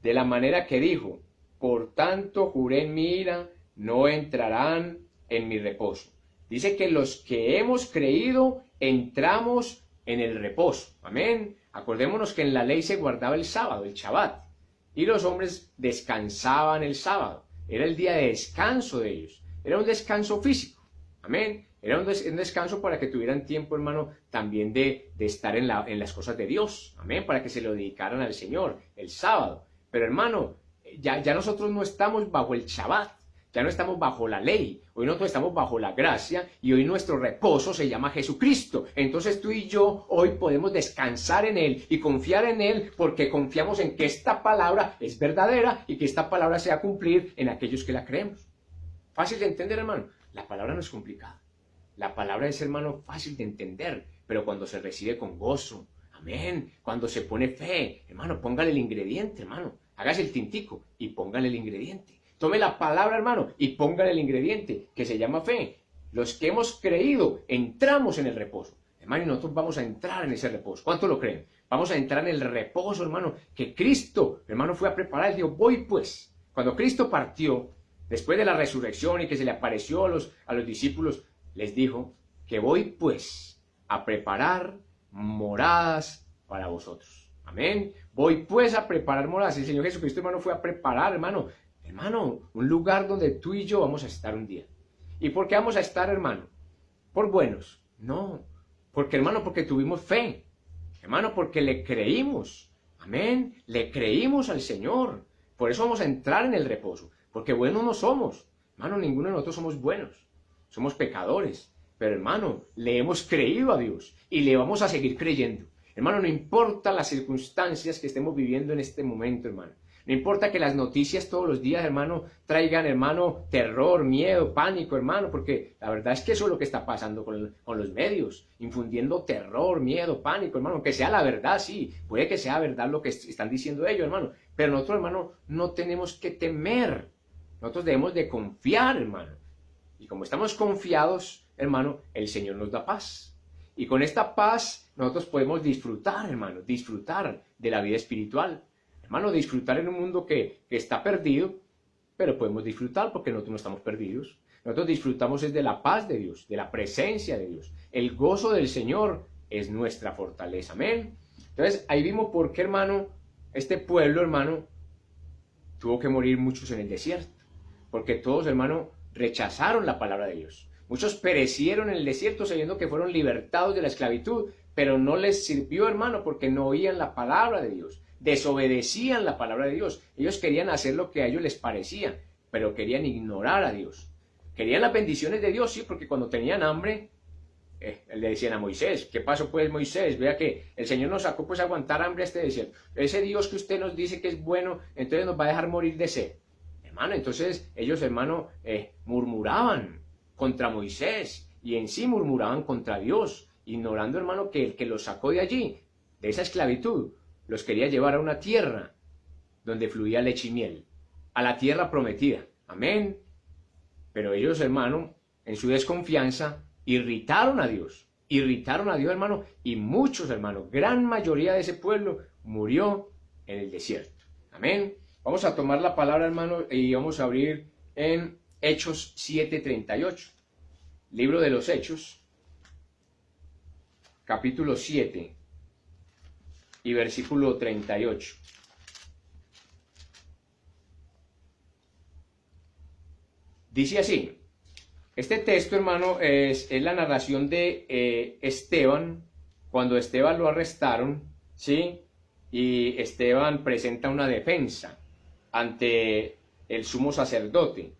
de la manera que dijo, por tanto juré en mi ira, no entrarán en mi reposo. Dice que los que hemos creído, entramos en el reposo. Amén. Acordémonos que en la ley se guardaba el sábado, el Shabbat, y los hombres descansaban el sábado. Era el día de descanso de ellos. Era un descanso físico. Amén. Era un descanso para que tuvieran tiempo, hermano, también de estar en las cosas de Dios. Amén. Para que se lo dedicaran al Señor el sábado. Pero, hermano, ya nosotros no estamos bajo el Shabbat. Ya no estamos bajo la ley, hoy nosotros estamos bajo la gracia y hoy nuestro reposo se llama Jesucristo. Entonces tú y yo hoy podemos descansar en Él y confiar en Él porque confiamos en que esta palabra es verdadera y que esta palabra se va a cumplir en aquellos que la creemos. Fácil de entender, hermano. La palabra no es complicada. La palabra es, hermano, fácil de entender, pero cuando se recibe con gozo, amén, cuando se pone fe, hermano, póngale el ingrediente, hermano. Hágase el tintico y póngale el ingrediente. Tome la palabra, hermano, y póngale el ingrediente que se llama fe. Los que hemos creído, entramos en el reposo. Hermano, y nosotros vamos a entrar en ese reposo. ¿Cuánto lo creen? Vamos a entrar en el reposo, hermano, que Cristo, hermano, fue a preparar. Él dijo, voy pues. Cuando Cristo partió, después de la resurrección y que se le apareció a los discípulos, les dijo que voy pues a preparar moradas para vosotros. Amén. Voy pues a preparar moradas. El Señor Jesucristo, hermano, fue a preparar, hermano, un lugar donde tú y yo vamos a estar un día. ¿Y por qué vamos a estar, hermano? ¿Por buenos? No. Porque tuvimos fe. Hermano, porque le creímos. Amén. Le creímos al Señor. Por eso vamos a entrar en el reposo. Porque buenos no somos. Hermano, ninguno de nosotros somos buenos. Somos pecadores. Pero, hermano, le hemos creído a Dios y le vamos a seguir creyendo. Hermano, no importa las circunstancias que estemos viviendo en este momento, hermano. No importa que las noticias todos los días, hermano, traigan, hermano, terror, miedo, pánico, hermano, porque la verdad es que eso es lo que está pasando con los medios, infundiendo terror, miedo, pánico, hermano, aunque sea la verdad, sí, puede que sea verdad lo que están diciendo ellos, hermano, pero nosotros, hermano, no tenemos que temer, nosotros debemos de confiar, hermano, y como estamos confiados, hermano, el Señor nos da paz. Y con esta paz nosotros podemos disfrutar, hermano, disfrutar de la vida espiritual. Hermano, disfrutar en un mundo que está perdido, pero podemos disfrutar porque nosotros no estamos perdidos. Nosotros disfrutamos es de la paz de Dios, de la presencia de Dios. El gozo del Señor es nuestra fortaleza. Amén. Entonces, ahí vimos por qué, hermano, este pueblo, hermano, tuvo que morir muchos en el desierto. Porque todos, hermano, rechazaron la palabra de Dios. Muchos perecieron en el desierto sabiendo que fueron libertados de la esclavitud, pero no les sirvió, hermano, porque no oían la palabra de Dios. Desobedecían la palabra de Dios. Ellos querían hacer lo que a ellos les parecía, pero querían ignorar a Dios. Querían las bendiciones de Dios, sí, porque cuando tenían hambre, le decían a Moisés, ¿qué pasó pues Moisés? Vea que el Señor nos sacó pues a aguantar hambre a este desierto. Ese Dios que usted nos dice que es bueno, entonces nos va a dejar morir de sed. Hermano, entonces ellos, hermano, murmuraban contra Moisés y en sí murmuraban contra Dios, ignorando, hermano, que el que los sacó de allí, de esa esclavitud, los quería llevar a una tierra donde fluía leche y miel, a la tierra prometida. Amén. Pero ellos, hermano, en su desconfianza, irritaron a Dios, hermano, y muchos, hermano, gran mayoría de ese pueblo murió en el desierto. Amén. Vamos a tomar la palabra, hermano, y vamos a abrir en Hechos 7:38. Libro de los Hechos, capítulo 7 y versículo 38. Dice así, este texto, hermano, es la narración de Esteban, cuando Esteban lo arrestaron, ¿sí? Y Esteban presenta una defensa ante el sumo sacerdote.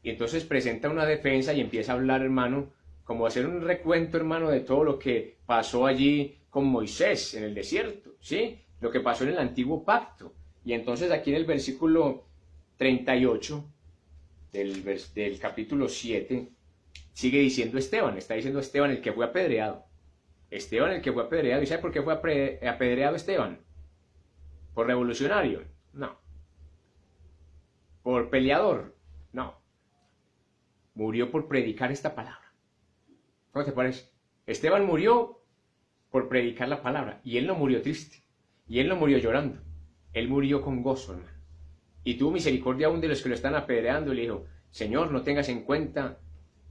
Y entonces presenta una defensa y empieza a hablar, hermano, como hacer un recuento, hermano, de todo lo que pasó allí con Moisés en el desierto, ¿sí? Lo que pasó en el antiguo pacto. Y entonces aquí en el versículo 38 del capítulo 7, sigue diciendo Esteban, está diciendo Esteban el que fue apedreado. Esteban el que fue apedreado. ¿Y sabe por qué fue apedreado Esteban? ¿Por revolucionario? No. ¿Por peleador? No. Murió por predicar esta palabra. ¿Cómo te parece? Esteban murió por predicar la palabra. Y él no murió triste. Y él no murió llorando. Él murió con gozo, hermano. Y tuvo misericordia aún de los que lo están apedreando. Y le dijo, Señor, no tengas en cuenta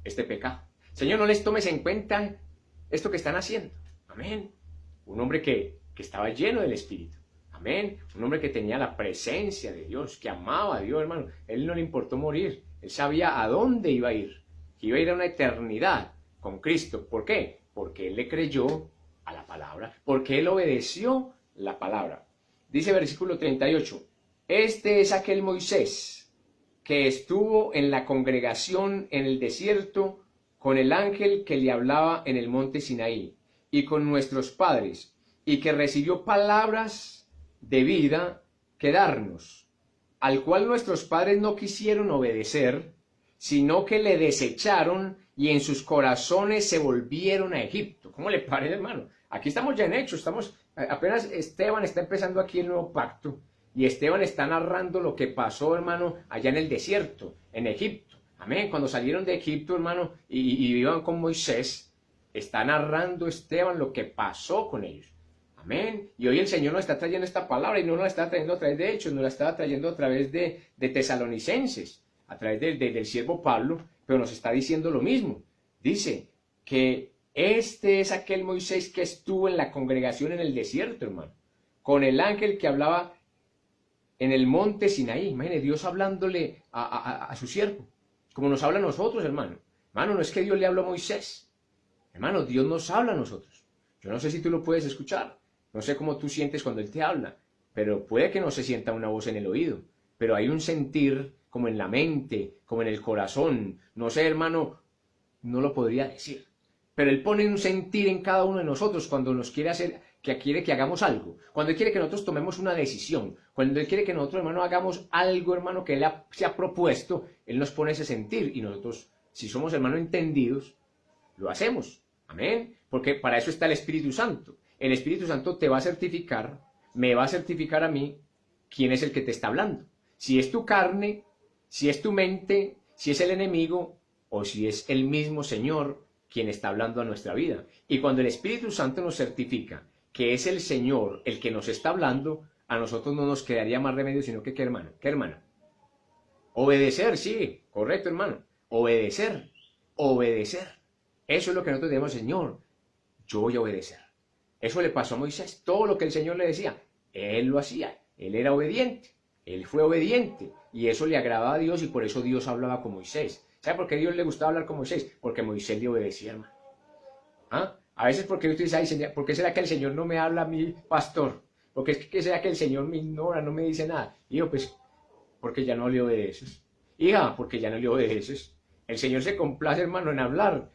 este pecado. Señor, no les tomes en cuenta esto que están haciendo. Amén. Un hombre que estaba lleno del Espíritu. Amén. Un hombre que tenía la presencia de Dios, que amaba a Dios, hermano. Él no le importó morir. Él sabía a dónde iba a ir. Que iba a ir a una eternidad con Cristo. ¿Por qué? Porque él le creyó a la palabra. Porque él obedeció la palabra. Dice versículo 38. Este es aquel Moisés que estuvo en la congregación en el desierto con el ángel que le hablaba en el monte Sinaí, y con nuestros padres, y que recibió palabras de vida que darnos, al cual nuestros padres no quisieron obedecer, sino que le desecharon y en sus corazones se volvieron a Egipto. ¿Cómo le parece, hermano? Aquí estamos ya en Hechos, apenas Esteban está empezando aquí el nuevo pacto, y Esteban está narrando lo que pasó, hermano, allá en el desierto, en Egipto. Amén. Cuando salieron de Egipto, hermano, y iban con Moisés, está narrando Esteban lo que pasó con ellos. Amén. Y hoy el Señor nos está trayendo esta palabra, y no nos la está trayendo a través de Hechos, nos la está trayendo a través de Tesalonicenses, a través del siervo Pablo, pero nos está diciendo lo mismo. Dice que este es aquel Moisés que estuvo en la congregación en el desierto, hermano, con el ángel que hablaba en el monte Sinaí. Imagínate, Dios hablándole a su siervo, como nos habla a nosotros, hermano. Hermano, no es que Dios le habló a Moisés. Hermano, Dios nos habla a nosotros. Yo no sé si tú lo puedes escuchar. No sé cómo tú sientes cuando Él te habla, pero puede que no se sienta una voz en el oído. Pero hay un sentir como en la mente, como en el corazón. No sé, hermano, no lo podría decir. Pero Él pone un sentir en cada uno de nosotros cuando nos quiere hacer, que quiere que hagamos algo. Cuando Él quiere que nosotros tomemos una decisión. Cuando Él quiere que nosotros, hermano, hagamos algo, hermano, que Él se ha propuesto. Él nos pone ese sentir. Y nosotros, si somos, hermano, entendidos, lo hacemos. Amén. Porque para eso está el Espíritu Santo. El Espíritu Santo te va a certificar, me va a certificar a mí quién es el que te está hablando. Si es tu carne, si es tu mente, si es el enemigo o si es el mismo Señor quien está hablando a nuestra vida. Y cuando el Espíritu Santo nos certifica que es el Señor el que nos está hablando, a nosotros no nos quedaría más remedio sino que, ¿qué hermano? ¿Qué hermano? Obedecer, sí, correcto, hermano. Obedecer, obedecer. Eso es lo que nosotros decimos, Señor, yo voy a obedecer. Eso le pasó a Moisés. Todo lo que el Señor le decía, él lo hacía. Él era obediente. Él fue obediente. Y eso le agradaba a Dios y por eso Dios hablaba con Moisés. ¿Sabe por qué a Dios le gustaba hablar con Moisés? Porque Moisés le obedecía, hermano. ¿Ah? A veces porque usted dice, ay, Señor, ¿por qué será que el Señor no me habla a mí, pastor? ¿Por qué será que el Señor me ignora, no me dice nada? Y yo, pues, porque ya no le obedeces. Hija, porque ya no le obedeces. El Señor se complace, hermano, en hablar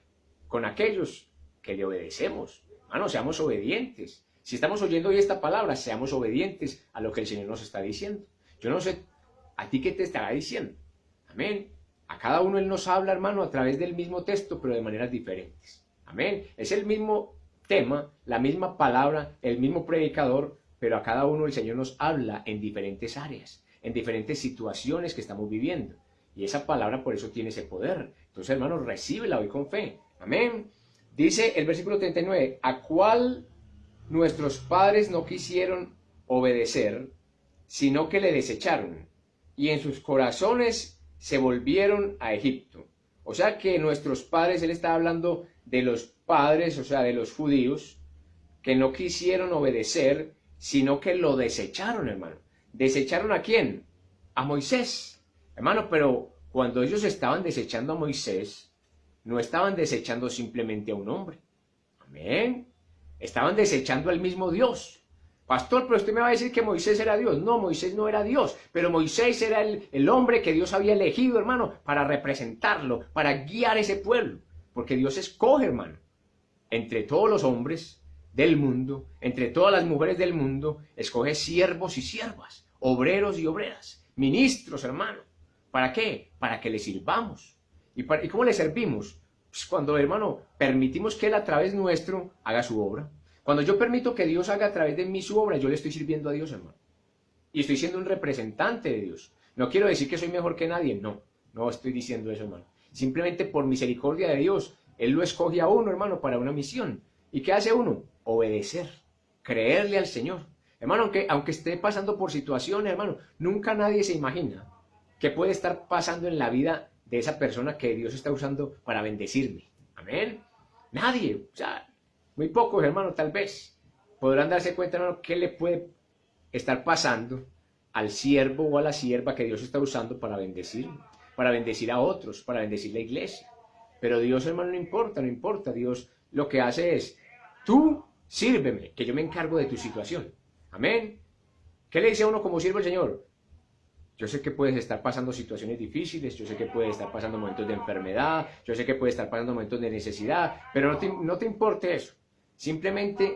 con aquellos que le obedecemos. Hermano, seamos obedientes. Si estamos oyendo hoy esta palabra, seamos obedientes a lo que el Señor nos está diciendo. Yo no sé a ti qué te estará diciendo. Amén. A cada uno Él nos habla, hermano, a través del mismo texto, pero de maneras diferentes. Amén. Es el mismo tema, la misma palabra, el mismo predicador, pero a cada uno el Señor nos habla en diferentes áreas, en diferentes situaciones que estamos viviendo. Y esa palabra por eso tiene ese poder. Entonces, hermano, recíbela hoy con fe. Amén. Dice el versículo 39, ¿a cuál nuestros padres no quisieron obedecer, sino que le desecharon? Y en sus corazones se volvieron a Egipto. O sea que nuestros padres, él está hablando de los padres, o sea, de los judíos, que no quisieron obedecer, sino que lo desecharon, hermano. ¿Desecharon a quién? A Moisés. Hermano, pero cuando ellos estaban desechando a Moisés, no estaban desechando simplemente a un hombre. Amén. Estaban desechando al mismo Dios. Pastor, pero usted me va a decir que Moisés era Dios. No, Moisés no era Dios, pero Moisés era el hombre que Dios había elegido, hermano, para representarlo, para guiar ese pueblo. Porque Dios escoge, hermano, entre todos los hombres del mundo, entre todas las mujeres del mundo, escoge siervos y siervas, obreros y obreras, ministros, hermano. ¿Para qué? Para que le sirvamos. ¿Y cómo le servimos? Pues cuando, hermano, permitimos que Él a través nuestro haga su obra. Cuando yo permito que Dios haga a través de mí su obra, yo le estoy sirviendo a Dios, hermano. Y estoy siendo un representante de Dios. No quiero decir que soy mejor que nadie, no estoy diciendo eso, hermano. Simplemente por misericordia de Dios, Él lo escoge a uno, hermano, para una misión. ¿Y qué hace uno? Obedecer, creerle al Señor. Hermano, aunque esté pasando por situaciones, hermano, nunca nadie se imagina qué puede estar pasando en la vida de esa persona que Dios está usando para bendecirme. Amén. Nadie, o sea, muy pocos, hermano, tal vez podrán darse cuenta, hermano, qué le puede estar pasando al siervo o a la sierva que Dios está usando para bendecir a otros, para bendecir la iglesia. Pero Dios, hermano, no importa. Dios lo que hace es, tú sírveme, que yo me encargo de tu situación. Amén. ¿Qué le dice a uno como siervo el Señor? Yo sé que puedes estar pasando situaciones difíciles, yo sé que puedes estar pasando momentos de enfermedad, yo sé que puedes estar pasando momentos de necesidad, pero no te importe eso. Simplemente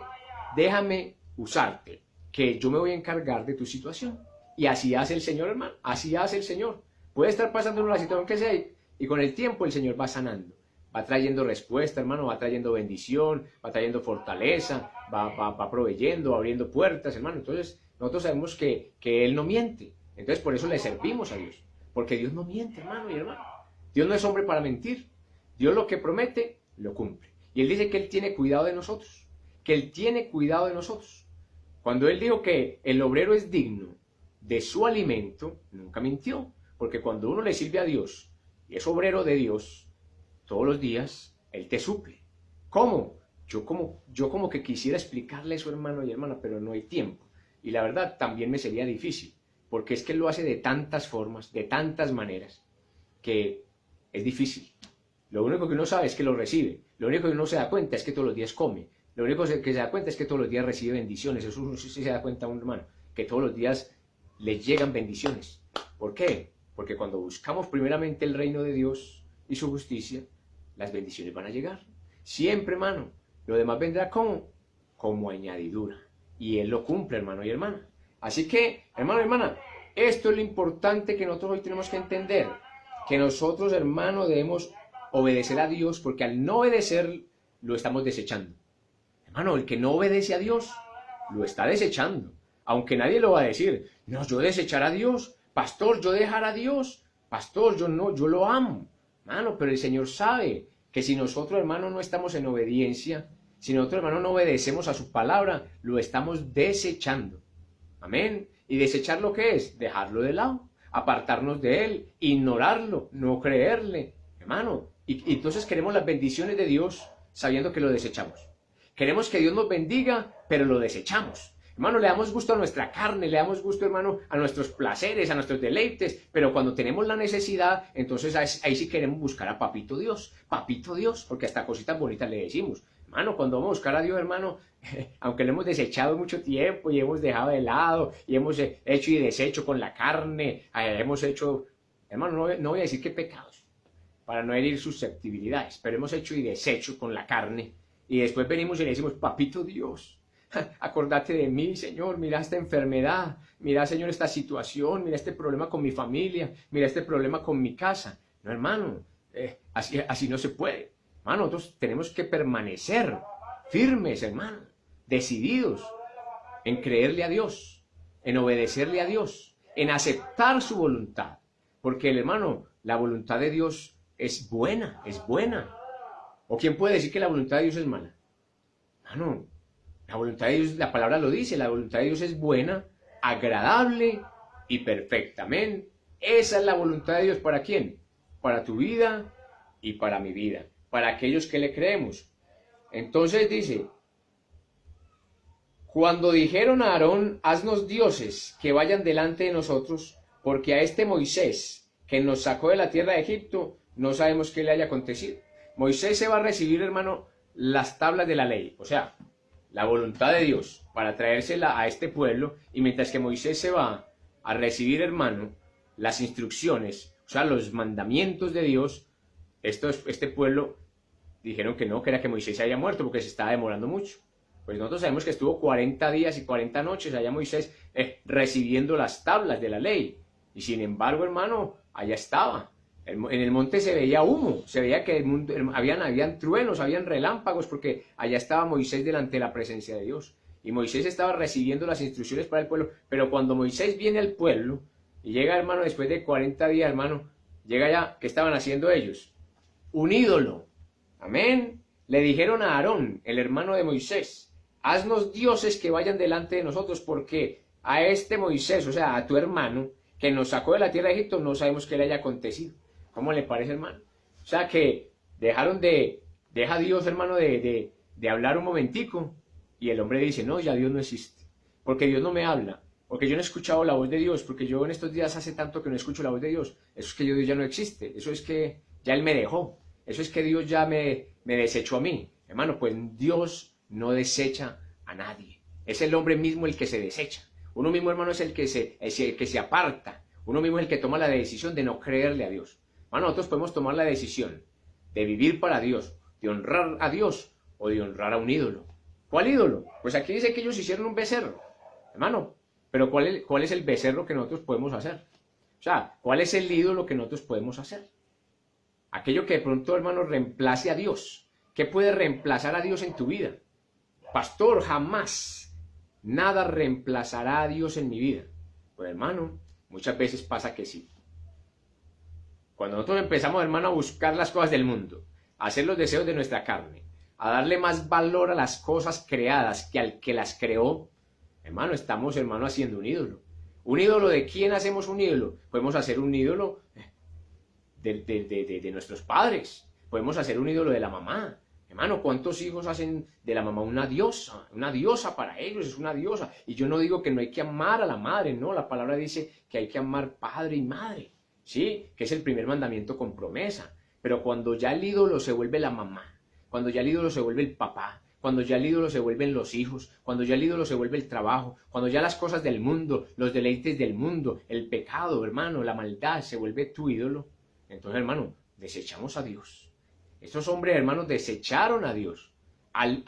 déjame usarte, que yo me voy a encargar de tu situación. Y así hace el Señor, hermano, así hace el Señor. Puede estar pasando en una situación que sea y con el tiempo el Señor va sanando. Va trayendo respuesta, hermano, va trayendo bendición, va trayendo fortaleza, va proveyendo, va abriendo puertas, hermano. Entonces, nosotros sabemos que Él no miente. Entonces, por eso le servimos a Dios. Porque Dios no miente, hermano y hermana. Dios no es hombre para mentir. Dios lo que promete, lo cumple. Y Él dice que Él tiene cuidado de nosotros. Que Él tiene cuidado de nosotros. Cuando Él dijo que el obrero es digno de su alimento, nunca mintió. Porque cuando uno le sirve a Dios y es obrero de Dios, todos los días Él te suple. ¿Cómo? Yo como que quisiera explicarle eso, hermano y hermana, pero no hay tiempo. Y la verdad también me sería difícil, porque es que Él lo hace de tantas formas, de tantas maneras, que es difícil. Lo único que uno sabe es que lo recibe. Lo único que uno se da cuenta es que todos los días come. Lo único que se da cuenta es que todos los días recibe bendiciones. Eso uno sí se da cuenta, un hermano, que todos los días les llegan bendiciones. ¿Por qué? Porque cuando buscamos primeramente el reino de Dios y su justicia, las bendiciones van a llegar. Siempre, hermano. Lo demás vendrá como añadidura. Y Él lo cumple, hermano y hermana. Así que, hermano y hermana, esto es lo importante que nosotros hoy tenemos que entender. Que nosotros, hermano, debemos obedecer a Dios, porque al no obedecer, lo estamos desechando. Hermano, el que no obedece a Dios, lo está desechando. Aunque nadie lo va a decir. No, yo desechar a Dios. Pastor, yo dejar a Dios. Pastor, yo no, yo lo amo. Hermano, pero el Señor sabe que si nosotros, hermano, no estamos en obediencia, si nosotros, hermano, no obedecemos a su palabra, lo estamos desechando. Amén. ¿Y desechar lo que es? Dejarlo de lado, apartarnos de Él, ignorarlo, no creerle. Hermano, y entonces queremos las bendiciones de Dios sabiendo que lo desechamos. Queremos que Dios nos bendiga, pero lo desechamos. Hermano, le damos gusto a nuestra carne, le damos gusto, hermano, a nuestros placeres, a nuestros deleites, pero cuando tenemos la necesidad, entonces ahí sí queremos buscar a Papito Dios, porque hasta cositas bonitas le decimos. Hermano, cuando vamos a buscar a Dios, hermano, aunque lo hemos desechado mucho tiempo y hemos dejado de lado y hemos hecho y deshecho con la carne, hemos hecho, hermano, no voy a decir qué pecados, para no herir susceptibilidades, pero hemos hecho y deshecho con la carne y después venimos y le decimos, Papito Dios, acordate de mí, Señor, mira esta enfermedad, mira, Señor, esta situación, mira este problema con mi familia, mira este problema con mi casa. No, hermano, así no se puede. Hermano, nosotros tenemos que permanecer firmes, hermano, decididos en creerle a Dios, en obedecerle a Dios, en aceptar su voluntad. Porque, hermano, la voluntad de Dios es buena, es buena. ¿O quién puede decir que la voluntad de Dios es mala? Hermano, la voluntad de Dios, la palabra lo dice, la voluntad de Dios es buena, agradable y perfecta. Amén. Esa es la voluntad de Dios. ¿Para quién? Para tu vida y para mi vida. Para aquellos que le creemos. Entonces dice, cuando dijeron a Aarón, haznos dioses que vayan delante de nosotros, porque a este Moisés, que nos sacó de la tierra de Egipto, no sabemos qué le haya acontecido. Moisés se va a recibir, hermano, las tablas de la ley, o sea, la voluntad de Dios para traérsela a este pueblo, y mientras que Moisés se va a recibir, hermano, las instrucciones, o sea, los mandamientos de Dios, este pueblo dijeron que no, que era que Moisés se haya muerto porque se estaba demorando mucho. Pues nosotros sabemos que estuvo 40 días y 40 noches allá Moisés recibiendo las tablas de la ley, y sin embargo, hermano, allá estaba. En el monte se veía humo, se veía que habían truenos, habían relámpagos, porque allá estaba Moisés delante de la presencia de Dios. Y Moisés estaba recibiendo las instrucciones para el pueblo, pero cuando Moisés viene al pueblo, y llega, hermano, después de 40 días, hermano, llega ya, ¿qué estaban haciendo ellos? Un ídolo. Amén. Le dijeron a Aarón, el hermano de Moisés, haznos dioses que vayan delante de nosotros, porque a este Moisés, o sea, a tu hermano, que nos sacó de la tierra de Egipto, no sabemos qué le haya acontecido. ¿Cómo le parece, hermano? O sea que deja Dios, hermano, de hablar un momentico, y el hombre dice, no, ya Dios no existe, porque Dios no me habla, porque yo no he escuchado la voz de Dios, porque yo en estos días hace tanto que no escucho la voz de Dios. Eso es que Dios ya no existe, eso es que ya Él me dejó, eso es que Dios ya me desechó a mí. Hermano, pues Dios no desecha a nadie, es el hombre mismo el que se desecha. Uno mismo, hermano, es el que se aparta. Uno mismo es el que toma la decisión de no creerle a Dios. Hermano, nosotros podemos tomar la decisión de vivir para Dios, de honrar a Dios o de honrar a un ídolo. ¿Cuál ídolo? Pues aquí dice que ellos hicieron un becerro. Hermano, pero ¿cuál es el becerro que nosotros podemos hacer? O sea, ¿cuál es el ídolo que nosotros podemos hacer? Aquello que de pronto, hermano, reemplace a Dios. ¿Qué puede reemplazar a Dios en tu vida? Pastor, jamás nada reemplazará a Dios en mi vida. Pues hermano, muchas veces pasa que sí. Cuando nosotros empezamos, hermano, a buscar las cosas del mundo, a hacer los deseos de nuestra carne, a darle más valor a las cosas creadas que al que las creó, hermano, estamos, hermano, haciendo un ídolo. ¿Un ídolo de quién hacemos un ídolo? Podemos hacer un ídolo de nuestros padres. Podemos hacer un ídolo de la mamá. Hermano, ¿cuántos hijos hacen de la mamá una diosa para ellos, es una diosa? Y yo no digo que no hay que amar a la madre, no, la palabra dice que hay que amar padre y madre, ¿sí? Que es el primer mandamiento con promesa. Pero cuando ya el ídolo se vuelve la mamá, cuando ya el ídolo se vuelve el papá, cuando ya el ídolo se vuelven los hijos, cuando ya el ídolo se vuelve el trabajo, cuando ya las cosas del mundo, los deleites del mundo, el pecado, hermano, la maldad se vuelve tu ídolo, entonces, hermano, desechamos a Dios. Estos hombres, hermanos, desecharon a Dios al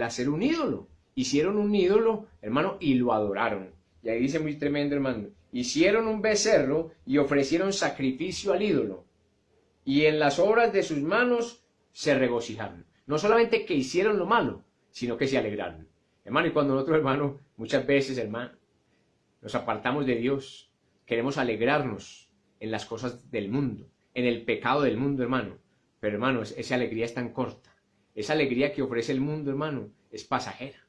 hacer un ídolo. Hicieron un ídolo, hermano, y lo adoraron. Y ahí dice muy tremendo, hermano. Hicieron un becerro y ofrecieron sacrificio al ídolo. Y en las obras de sus manos se regocijaron. No solamente que hicieron lo malo, sino que se alegraron. Hermano, y cuando nosotros, hermano, muchas veces, hermano, nos apartamos de Dios, queremos alegrarnos en las cosas del mundo, en el pecado del mundo, hermano. Pero, hermano, esa alegría es tan corta. Esa alegría que ofrece el mundo, hermano, es pasajera.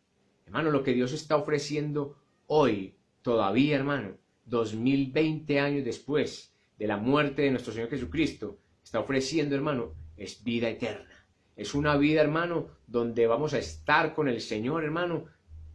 Hermano, lo que Dios está ofreciendo hoy, todavía, hermano, 2020 años después de la muerte de nuestro Señor Jesucristo, está ofreciendo, hermano, es vida eterna. Es una vida, hermano, donde vamos a estar con el Señor, hermano,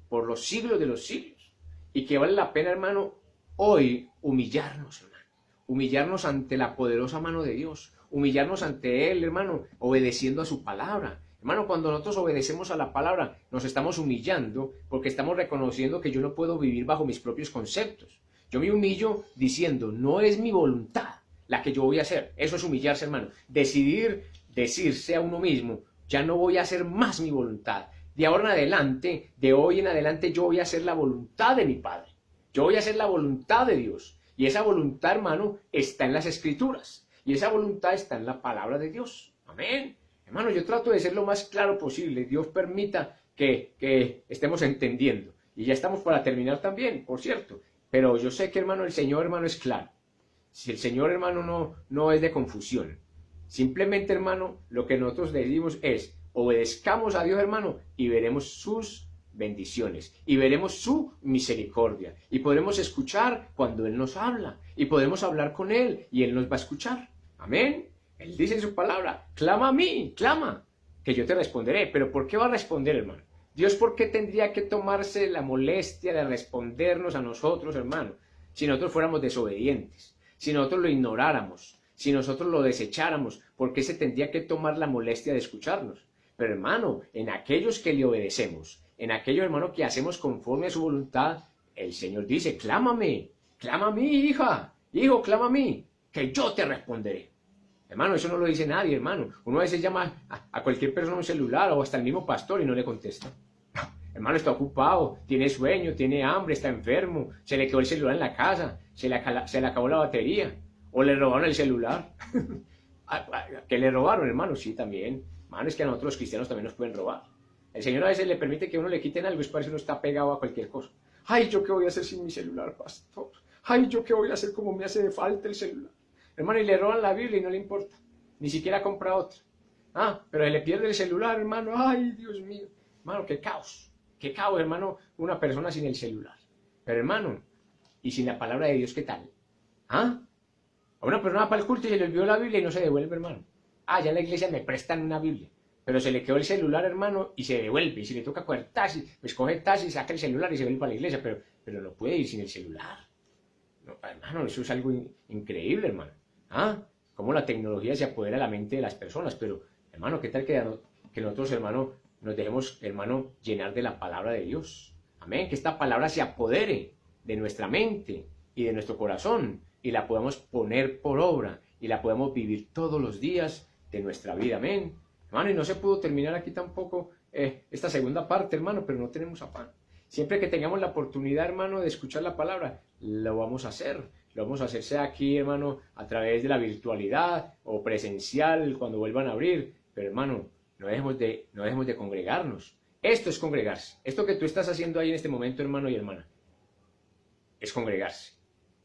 por los siglos de los siglos. Y que vale la pena, hermano, hoy humillarnos, hermano. Humillarnos ante la poderosa mano de Dios. Humillarnos ante Él, hermano, obedeciendo a su palabra. Hermano, cuando nosotros obedecemos a la palabra, nos estamos humillando porque estamos reconociendo que yo no puedo vivir bajo mis propios conceptos. Yo me humillo diciendo, no es mi voluntad la que yo voy a hacer. Eso es humillarse, hermano. Decirse a uno mismo, ya no voy a hacer más mi voluntad. De ahora en adelante, de hoy en adelante, yo voy a hacer la voluntad de mi Padre. Yo voy a hacer la voluntad de Dios. Y esa voluntad, hermano, está en las Escrituras. Y esa voluntad está en la palabra de Dios. Amén. Hermano, yo trato de ser lo más claro posible. Dios permita que estemos entendiendo. Y ya estamos para terminar también, por cierto. Pero yo sé que, hermano, el Señor, hermano, es claro. Si el Señor, hermano, no es de confusión. Simplemente, hermano, lo que nosotros decimos es, obedezcamos a Dios, hermano, y veremos sus bendiciones, y veremos su misericordia, y podremos escuchar cuando Él nos habla, y podemos hablar con Él, y Él nos va a escuchar. Amén. Él dice en su palabra, clama a mí, clama, que yo te responderé. Pero ¿por qué va a responder, hermano? Dios, ¿por qué tendría que tomarse la molestia de respondernos a nosotros, hermano? Si nosotros fuéramos desobedientes, si nosotros lo ignoráramos, si nosotros lo desecháramos, ¿por qué se tendría que tomar la molestia de escucharnos? Pero, hermano, en aquellos que le obedecemos, en aquellos, hermano, que hacemos conforme a su voluntad, el Señor dice, clámame, clama a mí, hija, hijo, clama a mí, que yo te responderé. Hermano, eso no lo dice nadie, hermano. Uno a veces llama a cualquier persona un celular o hasta el mismo pastor y no le contesta. Hermano, está ocupado, tiene sueño, tiene hambre, está enfermo, se le quedó el celular en la casa, se le acabó la batería, o le robaron el celular. ¿Que le robaron, hermano? Sí, también. Hermano, es que a nosotros los cristianos también nos pueden robar. El Señor a veces le permite que a uno le quiten algo, es para que uno está pegado a cualquier cosa. Ay, ¿yo qué voy a hacer sin mi celular, pastor? Ay, ¿yo qué voy a hacer como me hace de falta el celular? Hermano, y le roban la Biblia y no le importa. Ni siquiera compra otra. Pero se le pierde el celular, hermano. Ay, Dios mío. Hermano, qué caos. Qué caos, hermano, una persona sin el celular. Pero, hermano, y sin la palabra de Dios, ¿qué tal? A una persona va para el culto y se le olvidó la Biblia y no se devuelve, hermano. Ya en la iglesia me prestan una Biblia. Pero se le quedó el celular, hermano, y se devuelve. Y si le toca coger taxi, pues coge el taxi, saca el celular y se vuelve para la iglesia. Pero no puede ir sin el celular. No, hermano, eso es algo increíble, hermano. Cómo la tecnología se apodera de la mente de las personas. Pero, hermano, ¿qué tal que nosotros, hermano, nos dejemos, hermano, llenar de la palabra de Dios? Amén. Que esta palabra se apodere de nuestra mente y de nuestro corazón, y la podamos poner por obra, y la podamos vivir todos los días de nuestra vida. Amén. Hermano, y no se pudo terminar aquí tampoco esta segunda parte, hermano, pero no tenemos afán. Siempre que tengamos la oportunidad, hermano, de escuchar la palabra, lo vamos a hacer. Lo vamos a hacer, sea aquí, hermano, a través de la virtualidad o presencial, cuando vuelvan a abrir. Pero, hermano, no dejemos de congregarnos. Esto es congregarse. Esto que tú estás haciendo ahí en este momento, hermano y hermana, es congregarse.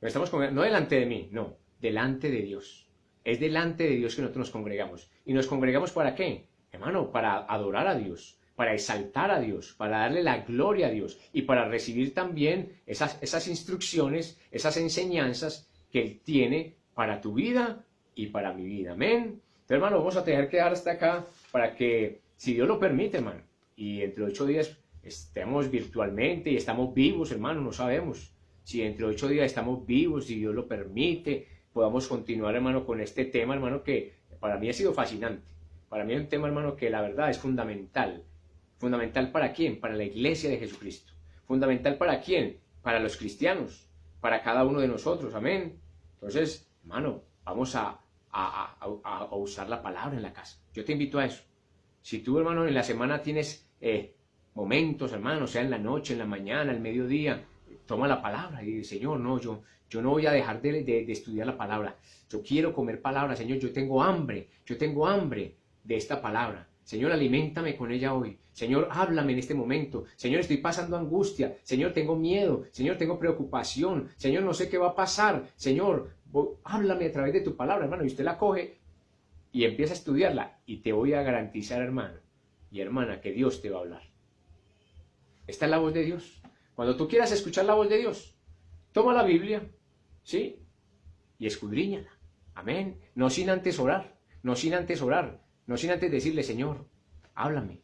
No estamos congregando, no delante de mí, no, delante de Dios. Es delante de Dios que nosotros nos congregamos. ¿Y nos congregamos para qué? Hermano, para adorar a Dios, para exaltar a Dios, para darle la gloria a Dios y para recibir también esas instrucciones, esas enseñanzas que Él tiene para tu vida y para mi vida. Amén. Entonces, hermano, vamos a tener que dar hasta acá para que, si Dios lo permite, hermano, y dentro de 8 días estemos virtualmente y estamos vivos, hermano, no sabemos. Si dentro de 8 días estamos vivos, si Dios lo permite, podamos continuar, hermano, con este tema, hermano, que para mí ha sido fascinante. Para mí es un tema, hermano, que la verdad es fundamental. ¿Fundamental para quién? Para la iglesia de Jesucristo. ¿Fundamental para quién? Para los cristianos, para cada uno de nosotros. Amén. Entonces, hermano, vamos a usar la palabra en la casa. Yo te invito a eso. Si tú, hermano, en la semana tienes momentos, hermano, sea en la noche, en la mañana, al mediodía, toma la palabra y dice, Señor, no, yo no voy a dejar de estudiar la palabra. Yo quiero comer palabra, Señor, yo tengo hambre de esta palabra. Señor, aliméntame con ella hoy. Señor, háblame en este momento. Señor, estoy pasando angustia. Señor, tengo miedo. Señor, tengo preocupación. Señor, no sé qué va a pasar. Señor, háblame a través de tu palabra, hermano. Y usted la coge y empieza a estudiarla. Y te voy a garantizar, hermano y hermana, que Dios te va a hablar. Esta es la voz de Dios. Cuando tú quieras escuchar la voz de Dios, toma la Biblia, ¿sí? Y escudriñala. Amén. No sin antes orar. No sin antes orar. No sin antes decirle, Señor, háblame,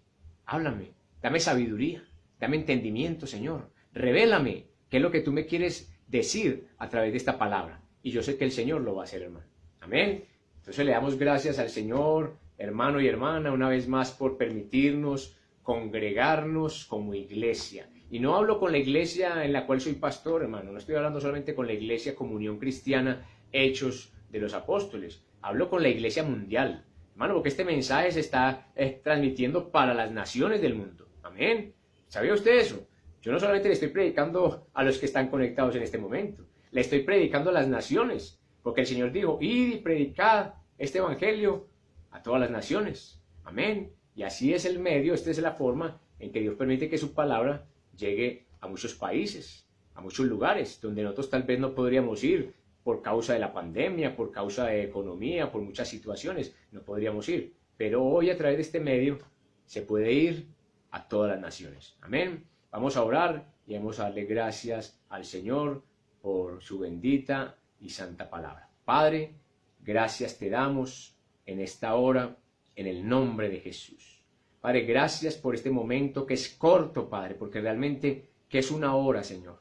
dame sabiduría, dame entendimiento, Señor, revélame qué es lo que tú me quieres decir a través de esta palabra. Y yo sé que el Señor lo va a hacer, hermano. Amén. Entonces le damos gracias al Señor, hermano y hermana, una vez más por permitirnos congregarnos como iglesia. Y no hablo con la iglesia en la cual soy pastor, hermano, no estoy hablando solamente con la iglesia Comunión Cristiana, Hechos de los Apóstoles, hablo con la iglesia mundial. Hermano, porque este mensaje se está transmitiendo para las naciones del mundo. Amén. ¿Sabía usted eso? Yo no solamente le estoy predicando a los que están conectados en este momento, le estoy predicando a las naciones, porque el Señor dijo, id y predicad este evangelio a todas las naciones. Amén. Y así es el medio, esta es la forma en que Dios permite que su palabra llegue a muchos países, a muchos lugares, donde nosotros tal vez no podríamos ir, por causa de la pandemia, por causa de economía, por muchas situaciones, no podríamos ir. Pero hoy a través de este medio se puede ir a todas las naciones. Amén. Vamos a orar y vamos a darle gracias al Señor por su bendita y santa palabra. Padre, gracias te damos en esta hora, en el nombre de Jesús. Padre, gracias por este momento que es corto, Padre, porque realmente que es una hora, Señor.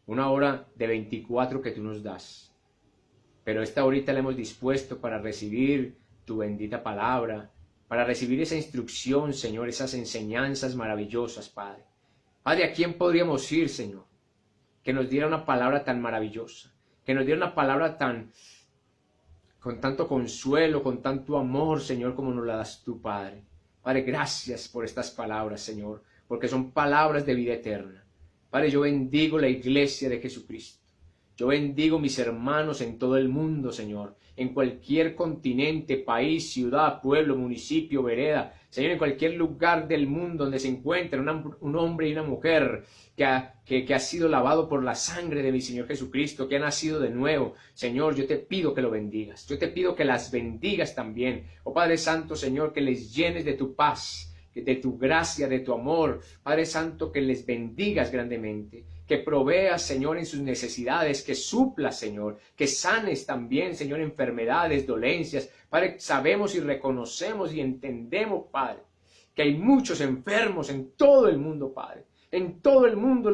Una hora de 24 que tú nos das. Pero esta horita la hemos dispuesto para recibir tu bendita palabra, para recibir esa instrucción, Señor, esas enseñanzas maravillosas, Padre. Padre, ¿a quién podríamos ir, Señor? Que nos diera una palabra tan maravillosa, que nos diera una palabra con tanto consuelo, con tanto amor, Señor, como nos la das tú, Padre. Padre, gracias por estas palabras, Señor, porque son palabras de vida eterna. Padre, yo bendigo la iglesia de Jesucristo. Yo bendigo mis hermanos en todo el mundo, Señor, en cualquier continente, país, ciudad, pueblo, municipio, vereda, Señor, en cualquier lugar del mundo donde se encuentre un hombre y una mujer que ha sido lavado por la sangre de mi Señor Jesucristo, que ha nacido de nuevo. Señor, yo te pido que lo bendigas. Yo te pido que las bendigas también. Oh Padre Santo, Señor, que les llenes de tu paz, de tu gracia, de tu amor. Padre Santo, que les bendigas grandemente, que proveas, Señor, en sus necesidades, que suplas, Señor, que sanes también, Señor, enfermedades, dolencias. Padre, sabemos y reconocemos y entendemos, Padre, que hay muchos enfermos en todo el mundo, Padre. En todo el mundo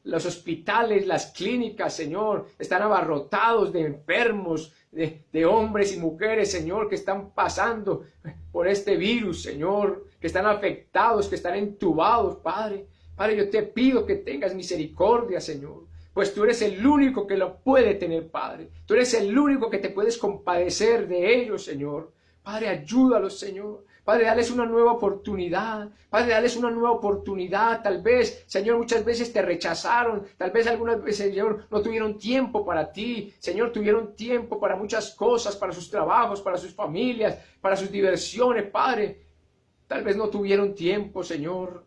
los hospitales, las clínicas, Señor, están abarrotados de enfermos, de hombres y mujeres, Señor, que están pasando por este virus, Señor, que están afectados, que están entubados, Padre. Padre, yo te pido que tengas misericordia, Señor. pues tú eres el único que lo puede tener, Padre. Tú eres el único que te puedes compadecer de ellos, Señor. Padre, ayúdalos, Señor. Padre, dales una nueva oportunidad. Padre, dales una nueva oportunidad. Tal vez, Señor, muchas veces te rechazaron. Tal vez algunas veces, Señor, no tuvieron tiempo para ti. Señor, tuvieron tiempo para muchas cosas, para sus trabajos, para sus familias, para sus diversiones, Padre. Tal vez no tuvieron tiempo, Señor.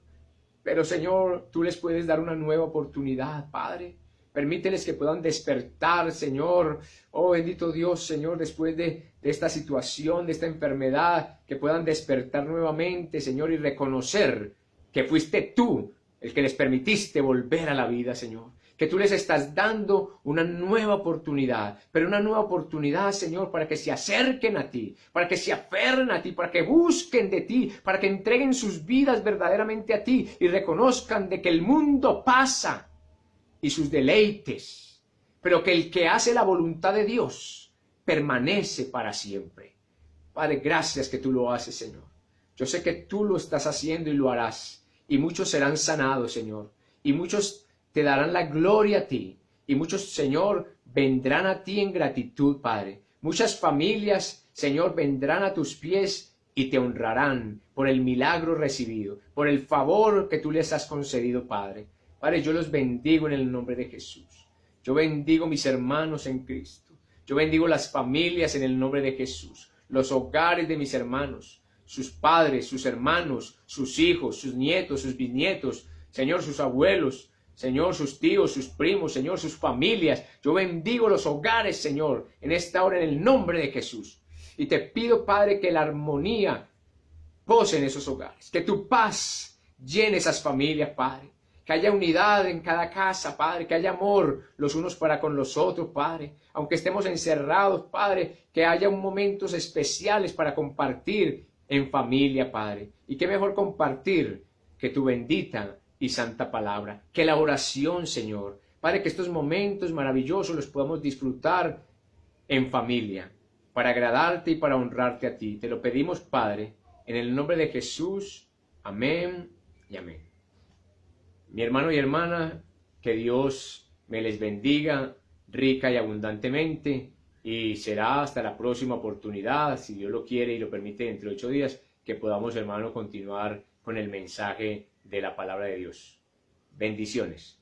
Pero, Señor, tú les puedes dar una nueva oportunidad, Padre. Permíteles que puedan despertar, Señor. Oh, bendito Dios, Señor, después de esta situación, de esta enfermedad, que puedan despertar nuevamente, Señor, y reconocer que fuiste tú el que les permitiste volver a la vida, Señor. Que tú les estás dando una nueva oportunidad, pero una nueva oportunidad, Señor, para que se acerquen a ti, para que se aferren a ti, para que busquen de ti, para que entreguen sus vidas verdaderamente a ti y reconozcan de que el mundo pasa y sus deleites, pero que el que hace la voluntad de Dios permanece para siempre. Padre, gracias que tú lo haces, Señor. Yo sé que tú lo estás haciendo y lo harás, y muchos serán sanados, Señor, y muchos te darán la gloria a ti, y muchos, Señor, vendrán a ti en gratitud, Padre. Muchas familias, Señor, vendrán a tus pies y te honrarán por el milagro recibido, por el favor que tú les has concedido, Padre. Padre, yo los bendigo en el nombre de Jesús. Yo bendigo mis hermanos en Cristo. Yo bendigo las familias en el nombre de Jesús. Los hogares de mis hermanos, sus padres, sus hermanos, sus hijos, sus nietos, sus bisnietos, Señor, sus abuelos, Señor, sus tíos, sus primos, Señor, sus familias. Yo bendigo los hogares, Señor, en esta hora en el nombre de Jesús. Y te pido, Padre, que la armonía pose en esos hogares, que tu paz llene esas familias, Padre. Que haya unidad en cada casa, Padre, que haya amor los unos para con los otros, Padre. Aunque estemos encerrados, Padre, que haya momentos especiales para compartir en familia, Padre. Y qué mejor compartir que tu bendita y santa palabra, que la oración, Señor. Padre, que estos momentos maravillosos los podamos disfrutar en familia, para agradarte y para honrarte a ti. Te lo pedimos, Padre, en el nombre de Jesús. Amén y amén. Mi hermano y hermana, que Dios me les bendiga rica y abundantemente, y será hasta la próxima oportunidad, si Dios lo quiere y lo permite, dentro de 8 días, que podamos, hermano, continuar con el mensaje de la palabra de Dios. Bendiciones.